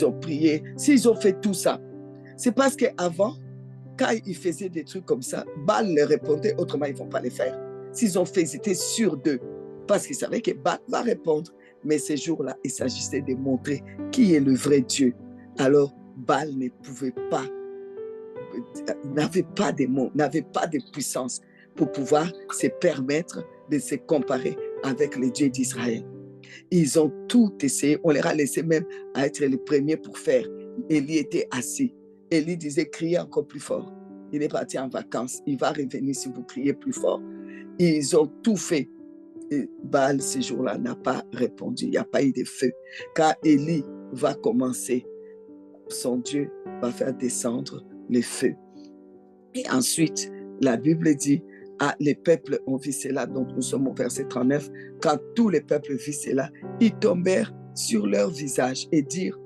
ont prié. S'ils ont fait tout ça, c'est parce qu'avant, quand ils faisaient des trucs comme ça, Baal leur répondait, autrement ils ne vont pas les faire. S'ils ont fait, ils étaient sûrs d'eux, parce qu'ils savaient que Baal va répondre. Mais ces jours-là, il s'agissait de montrer qui est le vrai Dieu. Alors, Baal ne pouvait pas, n'avait pas de mots, n'avait pas de puissance pour pouvoir se permettre de se comparer avec les dieux d'Israël. Ils ont tout essayé, on leur a laissé même à être les premiers pour faire. Élie était assis. Élie disait, criez encore plus fort. Il est parti en vacances, il va revenir si vous criez plus fort. Ils ont tout fait. Et Baal, ce jour-là, n'a pas répondu. Il n'y a pas eu de feu. Car Élie va commencer, son Dieu va faire descendre les feux. Et ensuite, la Bible dit, les peuples ont vu cela, donc nous sommes au verset 39, quand tous les peuples virent cela, ils tombèrent sur leur visage et dirent,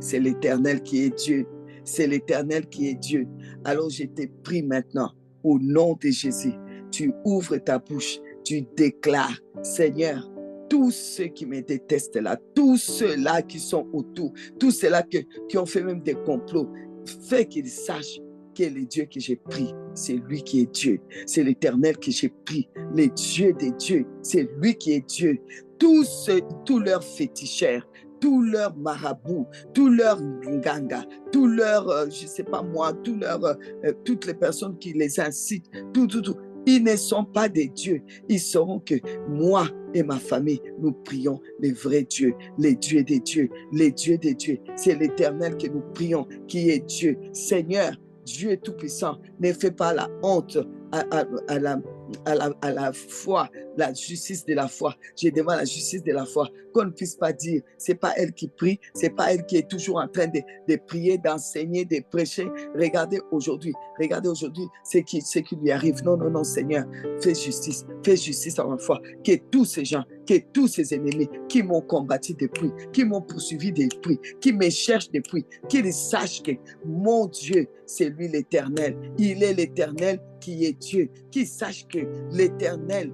c'est l'Éternel qui est Dieu, c'est l'Éternel qui est Dieu. Alors je te prie maintenant, au nom de Jésus, tu ouvres ta bouche, tu déclares, Seigneur, tous ceux qui me détestent là, tous ceux-là qui sont autour, tous ceux-là qui ont fait même des complots, fais qu'ils sachent que le Dieu que j'ai pris, c'est lui qui est Dieu. C'est l'Éternel que j'ai pris, le Dieu des dieux, c'est lui qui est Dieu. Tous leurs féticheurs, tous leurs marabouts, tous leurs nganga, tous leurs, je ne sais pas moi, toutes les personnes qui les incitent, tout. Ils ne sont pas des dieux. Ils sauront que moi et ma famille, nous prions le vrai Dieu, les dieux des dieux, les dieux des dieux. C'est l'Éternel que nous prions, qui est Dieu. Seigneur, Dieu Tout-Puissant, ne fais pas la honte à la foi, la justice de la foi. Je demande la justice de la foi, qu'on ne puisse pas dire, c'est pas elle qui prie, c'est pas elle qui est toujours en train de prier, d'enseigner, de prêcher. Regardez aujourd'hui ce qui lui arrive. Non, Seigneur, fais justice à ma foi, que tous ces gens, que tous ces ennemis qui m'ont combattu depuis, qui m'ont poursuivi depuis, qui me cherchent depuis, qu'ils sachent que mon Dieu, c'est lui l'Éternel. Il est l'Éternel qui est Dieu. Qu'ils sachent que l'Éternel,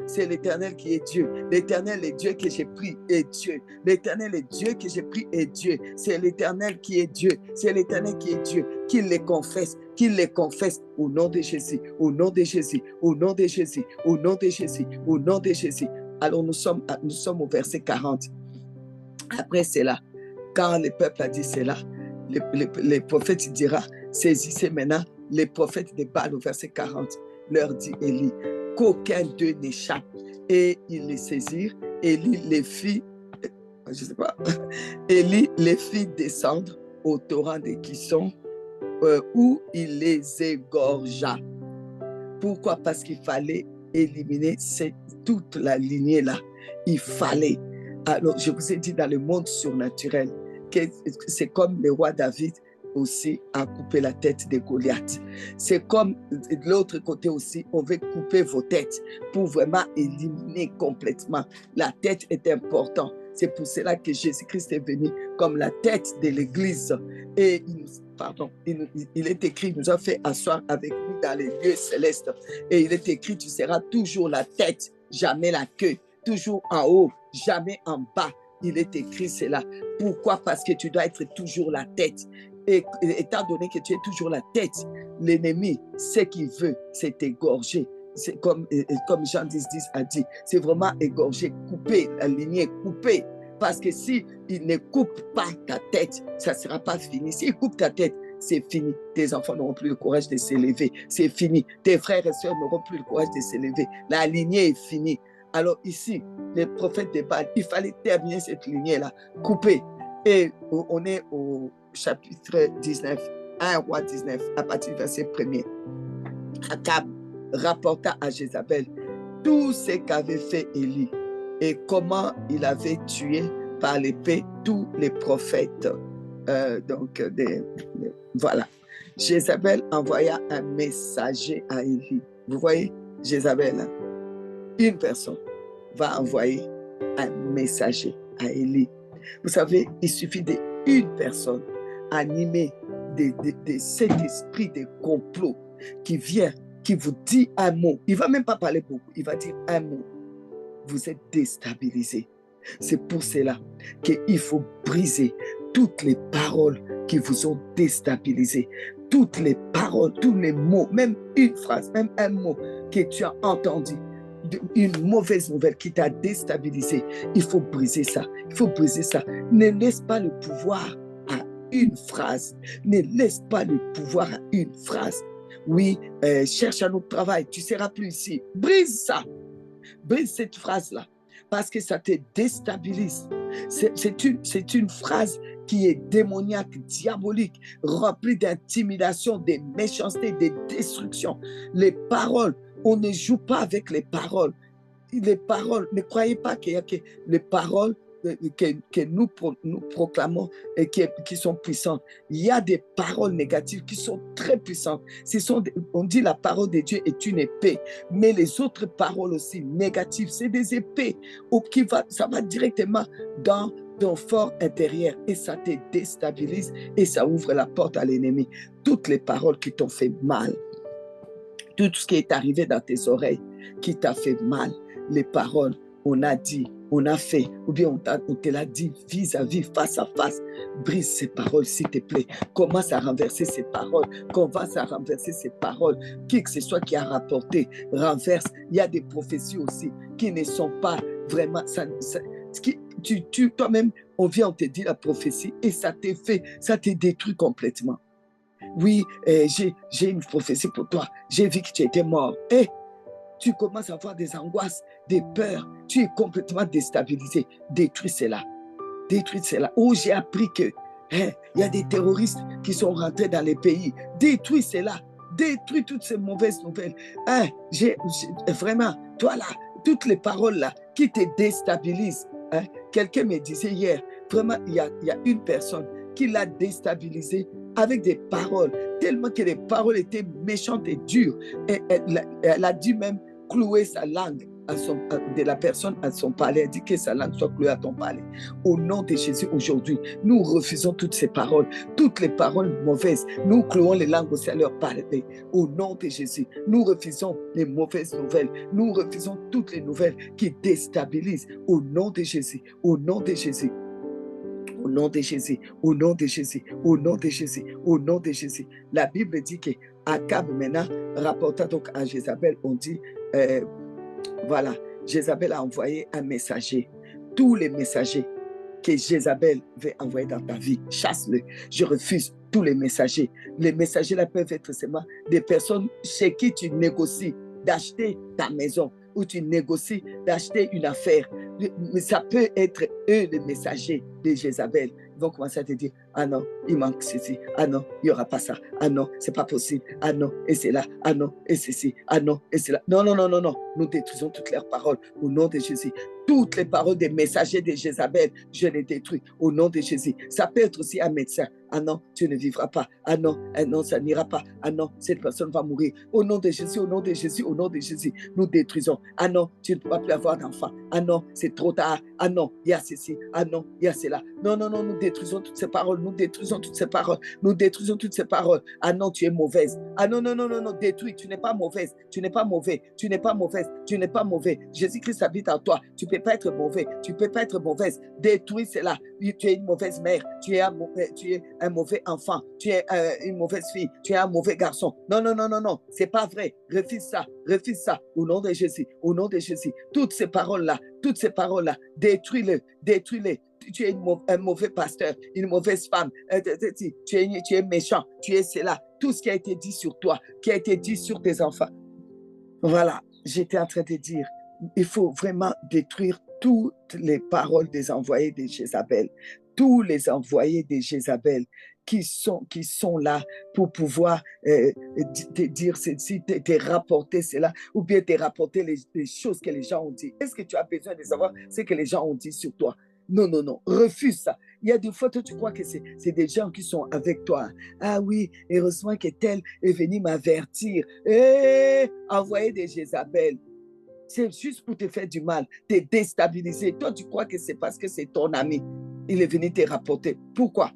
c'est l'Éternel qui est Dieu. L'Éternel est Dieu que j'ai pris est Dieu. L'Éternel est Dieu que j'ai pris est Dieu. C'est l'Éternel qui est Dieu. C'est l'Éternel qui est Dieu. Qu'il les confesse au nom de Jésus, au nom de Jésus, au nom de Jésus, au nom de Jésus, au nom de Jésus. Alors nous sommes au verset 40. Après cela, quand le peuple a dit cela, les prophètes dira, saisissez maintenant les prophètes de Baal au verset 40, leur dit Élie, qu'aucun d'eux n'échappe. Et ils les saisirent, Élie les fit, Élie les fit descendre au torrent de Kison, où il les égorgea. Pourquoi? Parce qu'il fallait éliminer toute la lignée là. Il fallait. Alors, je vous ai dit dans le monde surnaturel que c'est comme le roi David aussi a coupé la tête de Goliath. C'est comme de l'autre côté aussi, on veut couper vos têtes pour vraiment éliminer complètement. La tête est importante. C'est pour cela que Jésus-Christ est venu comme la tête de l'Église. Et il est écrit, il nous a fait asseoir avec lui dans les lieux célestes. Et il est écrit, tu seras toujours la tête, jamais la queue. Toujours en haut, jamais en bas. Il est écrit cela. Pourquoi? Parce que tu dois être toujours la tête. Et étant donné que tu es toujours la tête, l'ennemi, ce qu'il veut, c'est t'égorger. C'est comme Jean 10 a dit, c'est vraiment égorger, couper la lignée, couper. Parce que si il ne coupe pas ta tête, ça ne sera pas fini. S'il coupe ta tête, c'est fini. Tes enfants n'auront plus le courage de s'élever. C'est fini. Tes frères et sœurs n'auront plus le courage de s'élever. La lignée est finie. Alors ici, les prophètes de Baal, il fallait terminer cette lignée-là, couper. Et on est au chapitre 19, 1 roi 19, à partir du verset 1er. Akab rapporta à Jézabel tout ce qu'avait fait Élie et comment il avait tué par l'épée tous les prophètes. Voilà. Jézabel envoya un messager à Élie. Vous voyez, Jézabel, une personne va envoyer un messager à Élie. Vous savez, il suffit d'une personne animée de cet esprit de complot qui vient, qui vous dit un mot. Il ne va même pas parler beaucoup, il va dire un mot. Vous êtes déstabilisé. C'est pour cela qu'il faut briser toutes les paroles qui vous ont déstabilisé. Toutes les paroles, tous les mots, même une phrase, même un mot que tu as entendu, une mauvaise nouvelle qui t'a déstabilisé. Il faut briser ça. Il faut briser ça. Ne laisse pas le pouvoir à une phrase. Ne laisse pas le pouvoir à une phrase. Oui, cherche un autre travail. Tu ne seras plus ici. Brise ça. Brise cette phrase-là. Parce que ça te déstabilise. C'est une phrase qui est démoniaque, diabolique, remplie d'intimidation, de méchanceté, de destruction. Les paroles, on ne joue pas avec les paroles. Les paroles, ne croyez pas qu'il y a que les paroles que nous proclamons et qui sont puissantes. Il y a des paroles négatives qui sont très puissantes. On dit la parole de Dieu est une épée, mais les autres paroles aussi négatives, c'est des épées ça va directement dans ton fort intérieur et ça te déstabilise et ça ouvre la porte à l'ennemi. Toutes les paroles qui t'ont fait mal, tout ce qui est arrivé dans tes oreilles qui t'a fait mal, les paroles, on a dit, on a fait, ou bien on te l'a dit vis-à-vis, face à face. Brise ces paroles, s'il te plaît. Commence à renverser ces paroles. Commence à renverser ces paroles. Qui que ce soit qui a rapporté, renverse. Il y a des prophéties aussi qui ne sont pas vraiment... toi-même, on vient, on te dit la prophétie et ça te détruit complètement. Oui, j'ai une prophétie pour toi. J'ai vu que tu étais mort. Et tu commences à avoir des angoisses, des peurs. Tu es complètement déstabilisé. Détruis cela. Détruis cela. Oh, j'ai appris que il y a des terroristes qui sont rentrés dans les pays. Détruis cela. Détruis toutes ces mauvaises nouvelles. Vraiment, toi là, toutes les paroles là qui te déstabilisent. Quelqu'un me disait hier, vraiment, il y a une personne qui l'a déstabilisé avec des paroles, tellement que les paroles étaient méchantes et dures. Et elle a dû même clouer sa langue de la personne à son palais. Elle dit que sa langue soit clouée à ton palais. Au nom de Jésus, aujourd'hui, nous refusons toutes ces paroles, toutes les paroles mauvaises. Nous clouons les langues aussi à leur palais. Au nom de Jésus, nous refusons les mauvaises nouvelles. Nous refusons toutes les nouvelles qui déstabilisent. Au nom de Jésus, au nom de Jésus. Au nom de Jésus, au nom de Jésus, au nom de Jésus, au nom de Jésus. La Bible dit que Akab maintenant rapporta donc à Jézabel, on dit, voilà, Jézabel a envoyé un messager. Tous les messagers que Jézabel veut envoyer dans ta vie, chasse-le. Je refuse tous les messagers. Les messagers là peuvent être seulement des personnes chez qui tu négocies d'acheter ta maison, où tu négocies d'acheter une affaire. Mais ça peut être eux les messagers de Jézabel. Ils vont commencer à te dire, ah non, il manque ceci, ah non, il n'y aura pas ça, ah non, c'est pas possible, ah non, et c'est là, ah non, et ceci, ah non, et c'est là. Non, non, non, non, non, nous détruisons toutes leurs paroles au nom de Jésus. Toutes les paroles des messagers de Jézabel, je les détruis au nom de Jésus. Ça peut être aussi un médecin. Ah non, tu ne vivras pas. Ah non, ça n'ira pas. Ah non, cette personne va mourir. Au nom de Jésus, au nom de Jésus, au nom de Jésus, nous détruisons. Ah non, tu ne pourras plus avoir d'enfant. Ah non, c'est trop tard. Ah non, il y a ceci. Ah non, il y a cela. Non, non, non, nous détruisons toutes ces paroles. Nous détruisons toutes ces paroles. Nous détruisons toutes ces paroles. Ah non, tu es mauvaise. Ah non, non, non, non, non, détruis. Tu n'es pas mauvaise. Tu n'es pas mauvais. Tu n'es pas mauvaise. Tu n'es pas mauvais. Jésus-Christ habite en toi. Tu ne peux pas être mauvais. Tu ne peux pas être mauvaise. Détruis cela. Tu es une mauvaise mère. Tu es un mauvais enfant. Tu es une mauvaise fille. Tu es un mauvais garçon. Non, non, non, non, non. C'est pas vrai. Refuse ça. Refuse ça. Au nom de Jésus. Au nom de Jésus. Toutes ces paroles-là, détruis-les. Détruis-les. Tu es un mauvais pasteur, une mauvaise femme, tu es méchant, tu es cela. Tout ce qui a été dit sur toi, qui a été dit sur tes enfants. Voilà, j'étais en train de dire, il faut vraiment détruire toutes les paroles des envoyés de Jézabel, tous les envoyés de Jézabel qui sont là pour pouvoir te dire ceci, te rapporter cela, ou bien te rapporter les choses que les gens ont dit. Est-ce que tu as besoin de savoir ce que les gens ont dit sur toi? Non, non, non, refuse ça. Il y a des fois, toi, tu crois que c'est des gens qui sont avec toi. Ah oui, heureusement que tel est venu m'avertir. Envoyer des Jézabel. C'est juste pour te faire du mal, te déstabiliser. Toi, tu crois que c'est parce que c'est ton ami. Il est venu te rapporter. Pourquoi?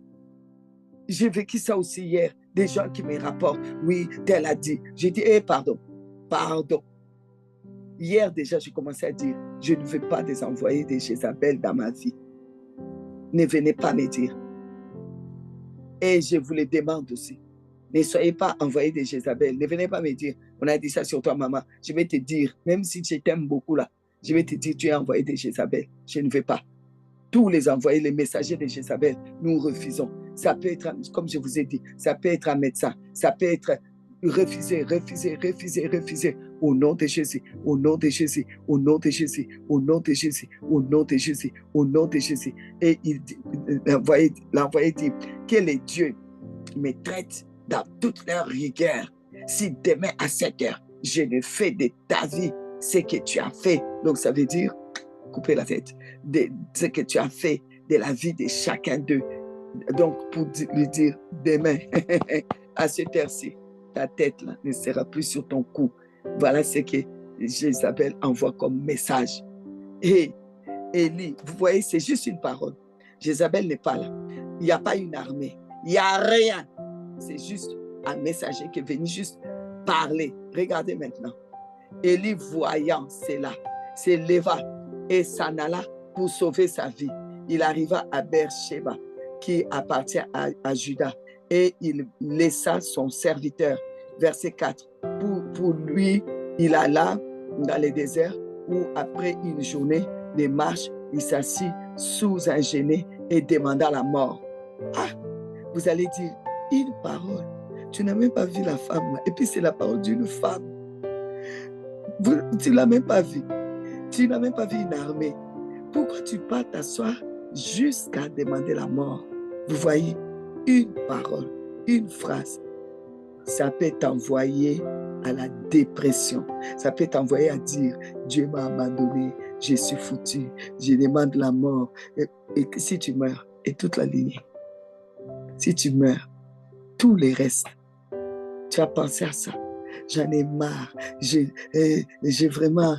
J'ai vécu ça aussi hier. Des gens qui me rapportent. Oui, tel a dit. J'ai dit, pardon. Pardon. Hier déjà, j'ai commencé à dire, je ne veux pas des envoyés de Jézabel dans ma vie. Ne venez pas me dire. Et je vous le demande aussi. Ne soyez pas envoyés de Jézabel. Ne venez pas me dire, on a dit ça sur toi, maman. Je vais te dire, même si je t'aime beaucoup là, je vais te dire, tu es envoyé de Jézabel. Je ne veux pas. Tous les envoyés, les messagers de Jézabel, nous refusons. Ça peut être, comme je vous ai dit, ça peut être un médecin, ça peut être refuser, refuser, refuser, refuser. Au nom de Jésus, au nom de Jésus, au nom de Jésus, au nom de Jésus, au nom de Jésus, au nom de Jésus. Et l'envoyé dit que les dieux me traitent dans toute leur rigueur. Si demain à 7 heures, je ne fais de ta vie ce que tu as fait, donc ça veut dire couper la tête, de ce que tu as fait de la vie de chacun d'eux. Donc, pour lui dire, demain, à cette heure-ci, ta tête là, ne sera plus sur ton cou. Voilà ce que Jézabel envoie comme message. Et Élie, vous voyez, c'est juste une parole. Jézabel n'est pas là. Il n'y a pas une armée. Il n'y a rien. C'est juste un messager qui est venu juste parler. Regardez maintenant. Élie, voyant cela, s'éleva et s'en alla pour sauver sa vie. Il arriva à Beersheba, qui appartient à Juda, et il laissa son serviteur. Verset 4. Pour lui, il alla dans le désert où, après une journée de marche, il s'assit sous un genêt et demanda la mort. Ah, vous allez dire, une parole. Tu n'as même pas vu la femme là. Et puis c'est la parole d'une femme. Tu ne l'as même pas vue. Tu n'as même pas vu une armée. Pourquoi tu pars t'asseoir jusqu'à demander la mort? Vous voyez, une parole, une phrase, ça peut t'envoyer à la dépression. Ça peut t'envoyer à dire, Dieu m'a abandonné, je suis foutu, je demande la mort. Et si tu meurs, et toute la lignée, si tu meurs, tous les restes, tu as pensé à ça. J'en ai marre, j'ai vraiment,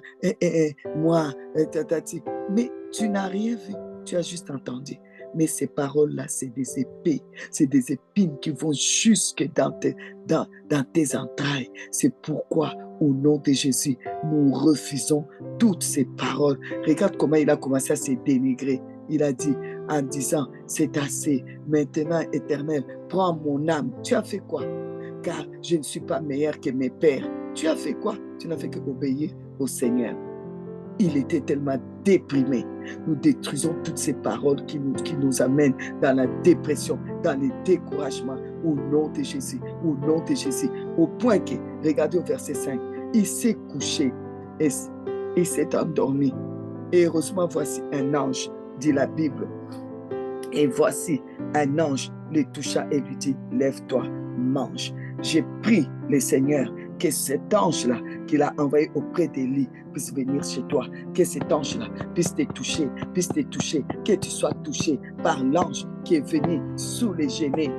moi, tatati. Mais tu n'as rien vu, tu as juste entendu. Mais ces paroles-là, c'est des épées, c'est des épines qui vont jusque dans tes entrailles. C'est pourquoi, au nom de Jésus, nous refusons toutes ces paroles. Regarde comment il a commencé à se dénigrer. Il a dit, en disant, c'est assez, maintenant, Éternel, prends mon âme. Tu as fait quoi? Car je ne suis pas meilleur que mes pères. Tu as fait quoi? Tu n'as fait qu'obéir au Seigneur. Il était tellement déprimé. Nous détruisons toutes ces paroles qui nous amènent dans la dépression, dans le découragement, au nom de Jésus, au nom de Jésus. Au point que, regardez au verset 5, il s'est couché et il s'est endormi. Et heureusement, voici un ange, dit la Bible. Et voici un ange le toucha et lui dit, lève-toi, mange. J'ai prié le Seigneur que cet ange-là qu'il a envoyé auprès d'Élie puisse venir chez toi, que cet ange-là puisse te toucher, que tu sois touché par l'ange qui est venu sous les genêts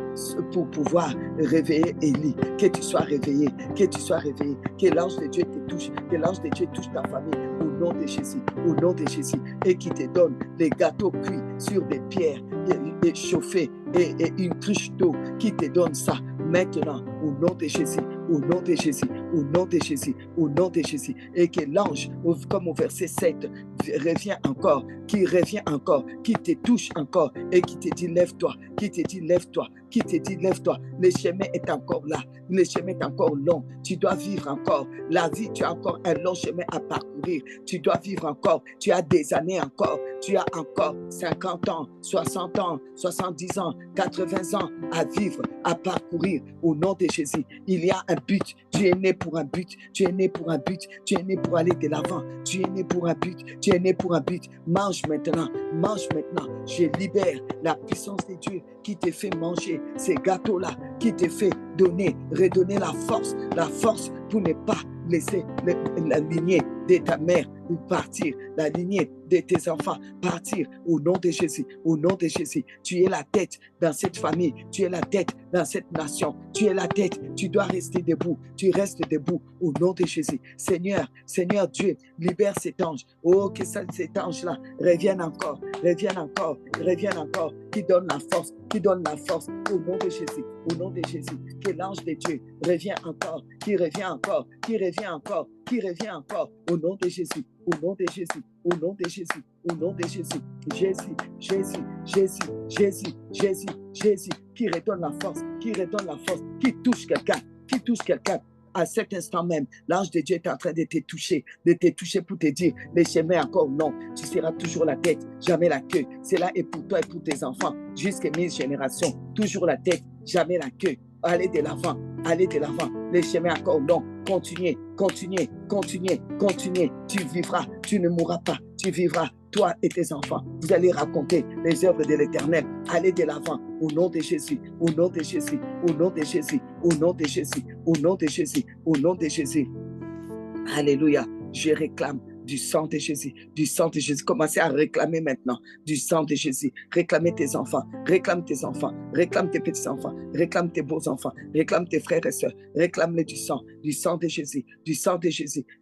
pour pouvoir réveiller Élie, que tu sois réveillé, que l'ange de Dieu te touche, que l'ange de Dieu touche ta famille au nom de Jésus, et qui te donne des gâteaux cuits sur des pierres et chauffés et une cruche d'eau qui te donne ça maintenant au nom de Jésus, au nom de Jésus, au nom de Jésus, au nom de Jésus, et que l'ange, comme au verset 7, revient encore, qui te touche encore et qui te dit lève-toi, qui te dit, lève-toi, le chemin est encore là, le chemin est encore long, tu dois vivre encore, la vie, tu as encore un long chemin à parcourir, tu dois vivre encore, tu as des années encore, tu as encore 50 ans, 60 ans, 70 ans, 80 ans à vivre, à parcourir au nom de Jésus. Il y a un but, tu es né pour un but, tu es né pour un but, tu es né pour aller de l'avant, tu es né pour un but, tu es né pour un but. Mange maintenant, je libère la puissance de Dieu qui te fait manger ces gâteaux-là, qui te fait redonner la force pour ne pas laisser la lignée de ta mère partir, la lignée de tes enfants partir au nom de Jésus, au nom de Jésus. Tu es la tête dans cette famille, tu es la tête dans cette nation, tu es la tête, tu dois rester debout, tu restes debout au nom de Jésus. Seigneur Dieu, libère cet ange, oh que cet ange-là revienne encore, qui donne la force au nom de Jésus, que l'ange de Dieu revient encore, qui revient encore, au nom de Jésus, Jésus, qui redonne la force, qui touche quelqu'un. À cet instant même, l'ange de Dieu est en train de te toucher pour te dire, le chemin est encore long, tu seras toujours la tête, jamais la queue. Cela est pour toi et pour tes enfants, jusqu'à 1000 générations, toujours la tête, jamais la queue. Allez de l'avant, le chemin est encore long, continuez, tu vivras, tu ne mourras pas, tu vivras, toi et tes enfants, vous allez raconter les œuvres de l'Éternel, allez de l'avant, au nom de Jésus, alléluia, je réclame du sang de Jésus, commencez à réclamer maintenant du sang de Jésus, réclamez tes enfants, réclame tes petits-enfants, réclame tes beaux-enfants, réclame tes frères et sœurs, réclame-les du sang de Jésus,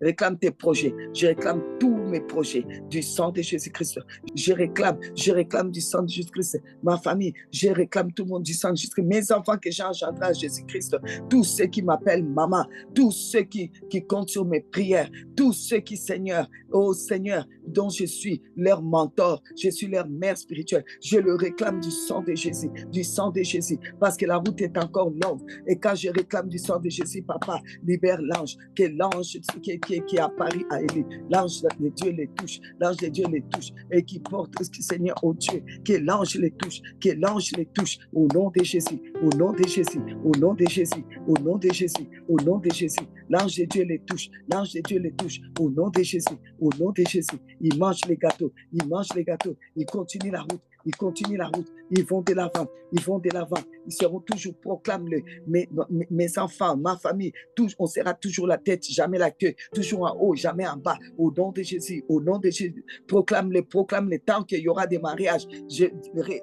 réclame tes projets, je réclame tous mes projets, du sang de Jésus-Christ, je réclame du sang de Jésus-Christ, ma famille, je réclame tout le monde du sang de Jésus-Christ, mes enfants que j'ai engendrés à Jésus-Christ, tous ceux qui m'appellent maman, tous ceux qui comptent sur mes prières, tous ceux qui, Seigneur, oh Seigneur, dont je suis leur mentor, je suis leur mère spirituelle, je le réclame du sang de Jésus, parce que la route est encore longue, et quand je réclame du sang de Jésus, papa, libère l'ange, que l'ange qui apparaît à Élie, l'ange de Dieu les touche, et qui porte, Seigneur, oh Dieu, que l'ange les touche, au nom de Jésus, l'ange de Dieu les touche, au nom de Jésus, ils mangent les gâteaux, ils continuent la route, ils vont de l'avant, ils seront toujours proclamés, mes enfants, ma famille, on sera toujours la tête, jamais la queue, toujours en haut, jamais en bas, au nom de Jésus, proclame-les, tant qu'il y aura des mariages, je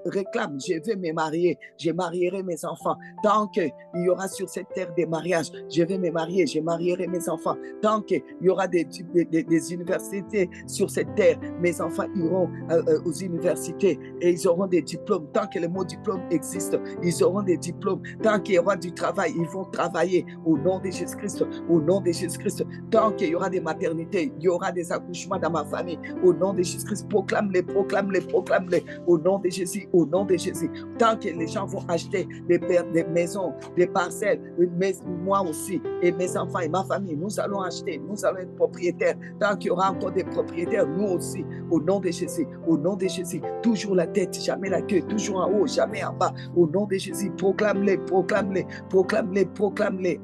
réclame, je vais me marier, je marierai mes enfants, tant qu'il y aura sur cette terre des mariages, je vais me marier, je marierai mes enfants, tant qu'il y aura des universités sur cette terre, mes enfants iront aux universités et ils auront des diplômes. Tant que le mot diplôme existe, ils auront des diplômes. Tant qu'il y aura du travail, ils vont travailler au nom de Jésus-Christ. Tant qu'il y aura des maternités, il y aura des accouchements dans ma famille. Au nom de Jésus-Christ, proclame-les au nom de Jésus, Tant que les gens vont acheter des maisons, des parcelles, moi aussi et mes enfants et ma famille, nous allons acheter, nous allons être propriétaires. Tant qu'il y aura encore des propriétaires, nous aussi, au nom de Jésus, toujours la tête, jamais la queue, toujours en haut, jamais en bas, au nom de Jésus, proclame-les,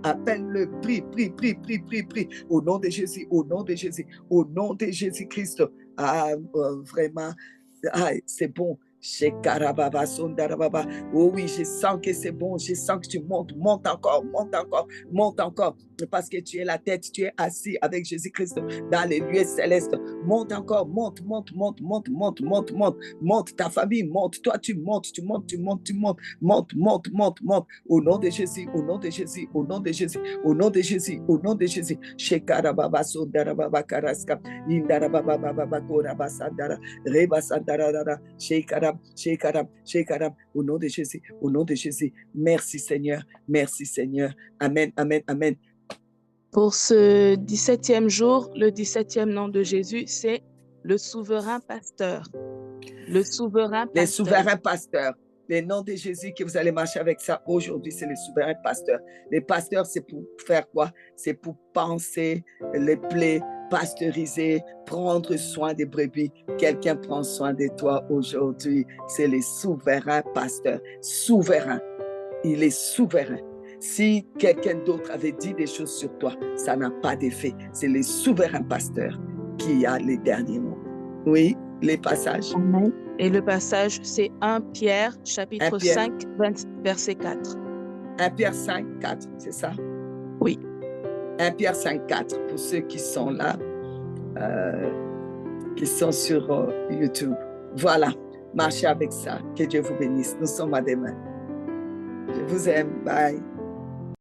appelle-le, prie, au nom de Jésus, au nom de Jésus-Christ. Vraiment, c'est bon. Oh oui, je sens que c'est bon, je sens que tu montes encore, parce que tu es la tête, tu es assis avec Jésus-Christ dans les lieux célestes. Monte encore, monte, ta famille monte, toi tu montes, monte, au nom de Jésus, Shekarababa Sondarababa Karaska, Indarababa Korabasandara, Rebasandara, Shekaram, au nom de Jésus, merci Seigneur, amen. Pour ce 17e jour, le 17e nom de Jésus, c'est le souverain pasteur. Le souverain pasteur. Le nom de Jésus que vous allez marcher avec ça aujourd'hui, c'est le souverain pasteur. Les pasteurs, c'est pour faire quoi? C'est pour penser les plaies, pasteuriser, prendre soin des brebis. Quelqu'un prend soin de toi aujourd'hui. C'est le souverain pasteur. Souverain. Il est souverain. Si quelqu'un d'autre avait dit des choses sur toi, ça n'a pas d'effet. C'est le souverain pasteur qui a les derniers mots. Oui, les passages. Amen. Et le passage, c'est 1 Pierre, chapitre 1 Pierre. 5, verset 4. 1 Pierre 5, 4, c'est ça? Oui. 1 Pierre 5, 4, pour ceux qui sont là, qui sont sur YouTube. Voilà, marchez avec ça. Que Dieu vous bénisse. Nous sommes à demain. Je vous aime. Bye.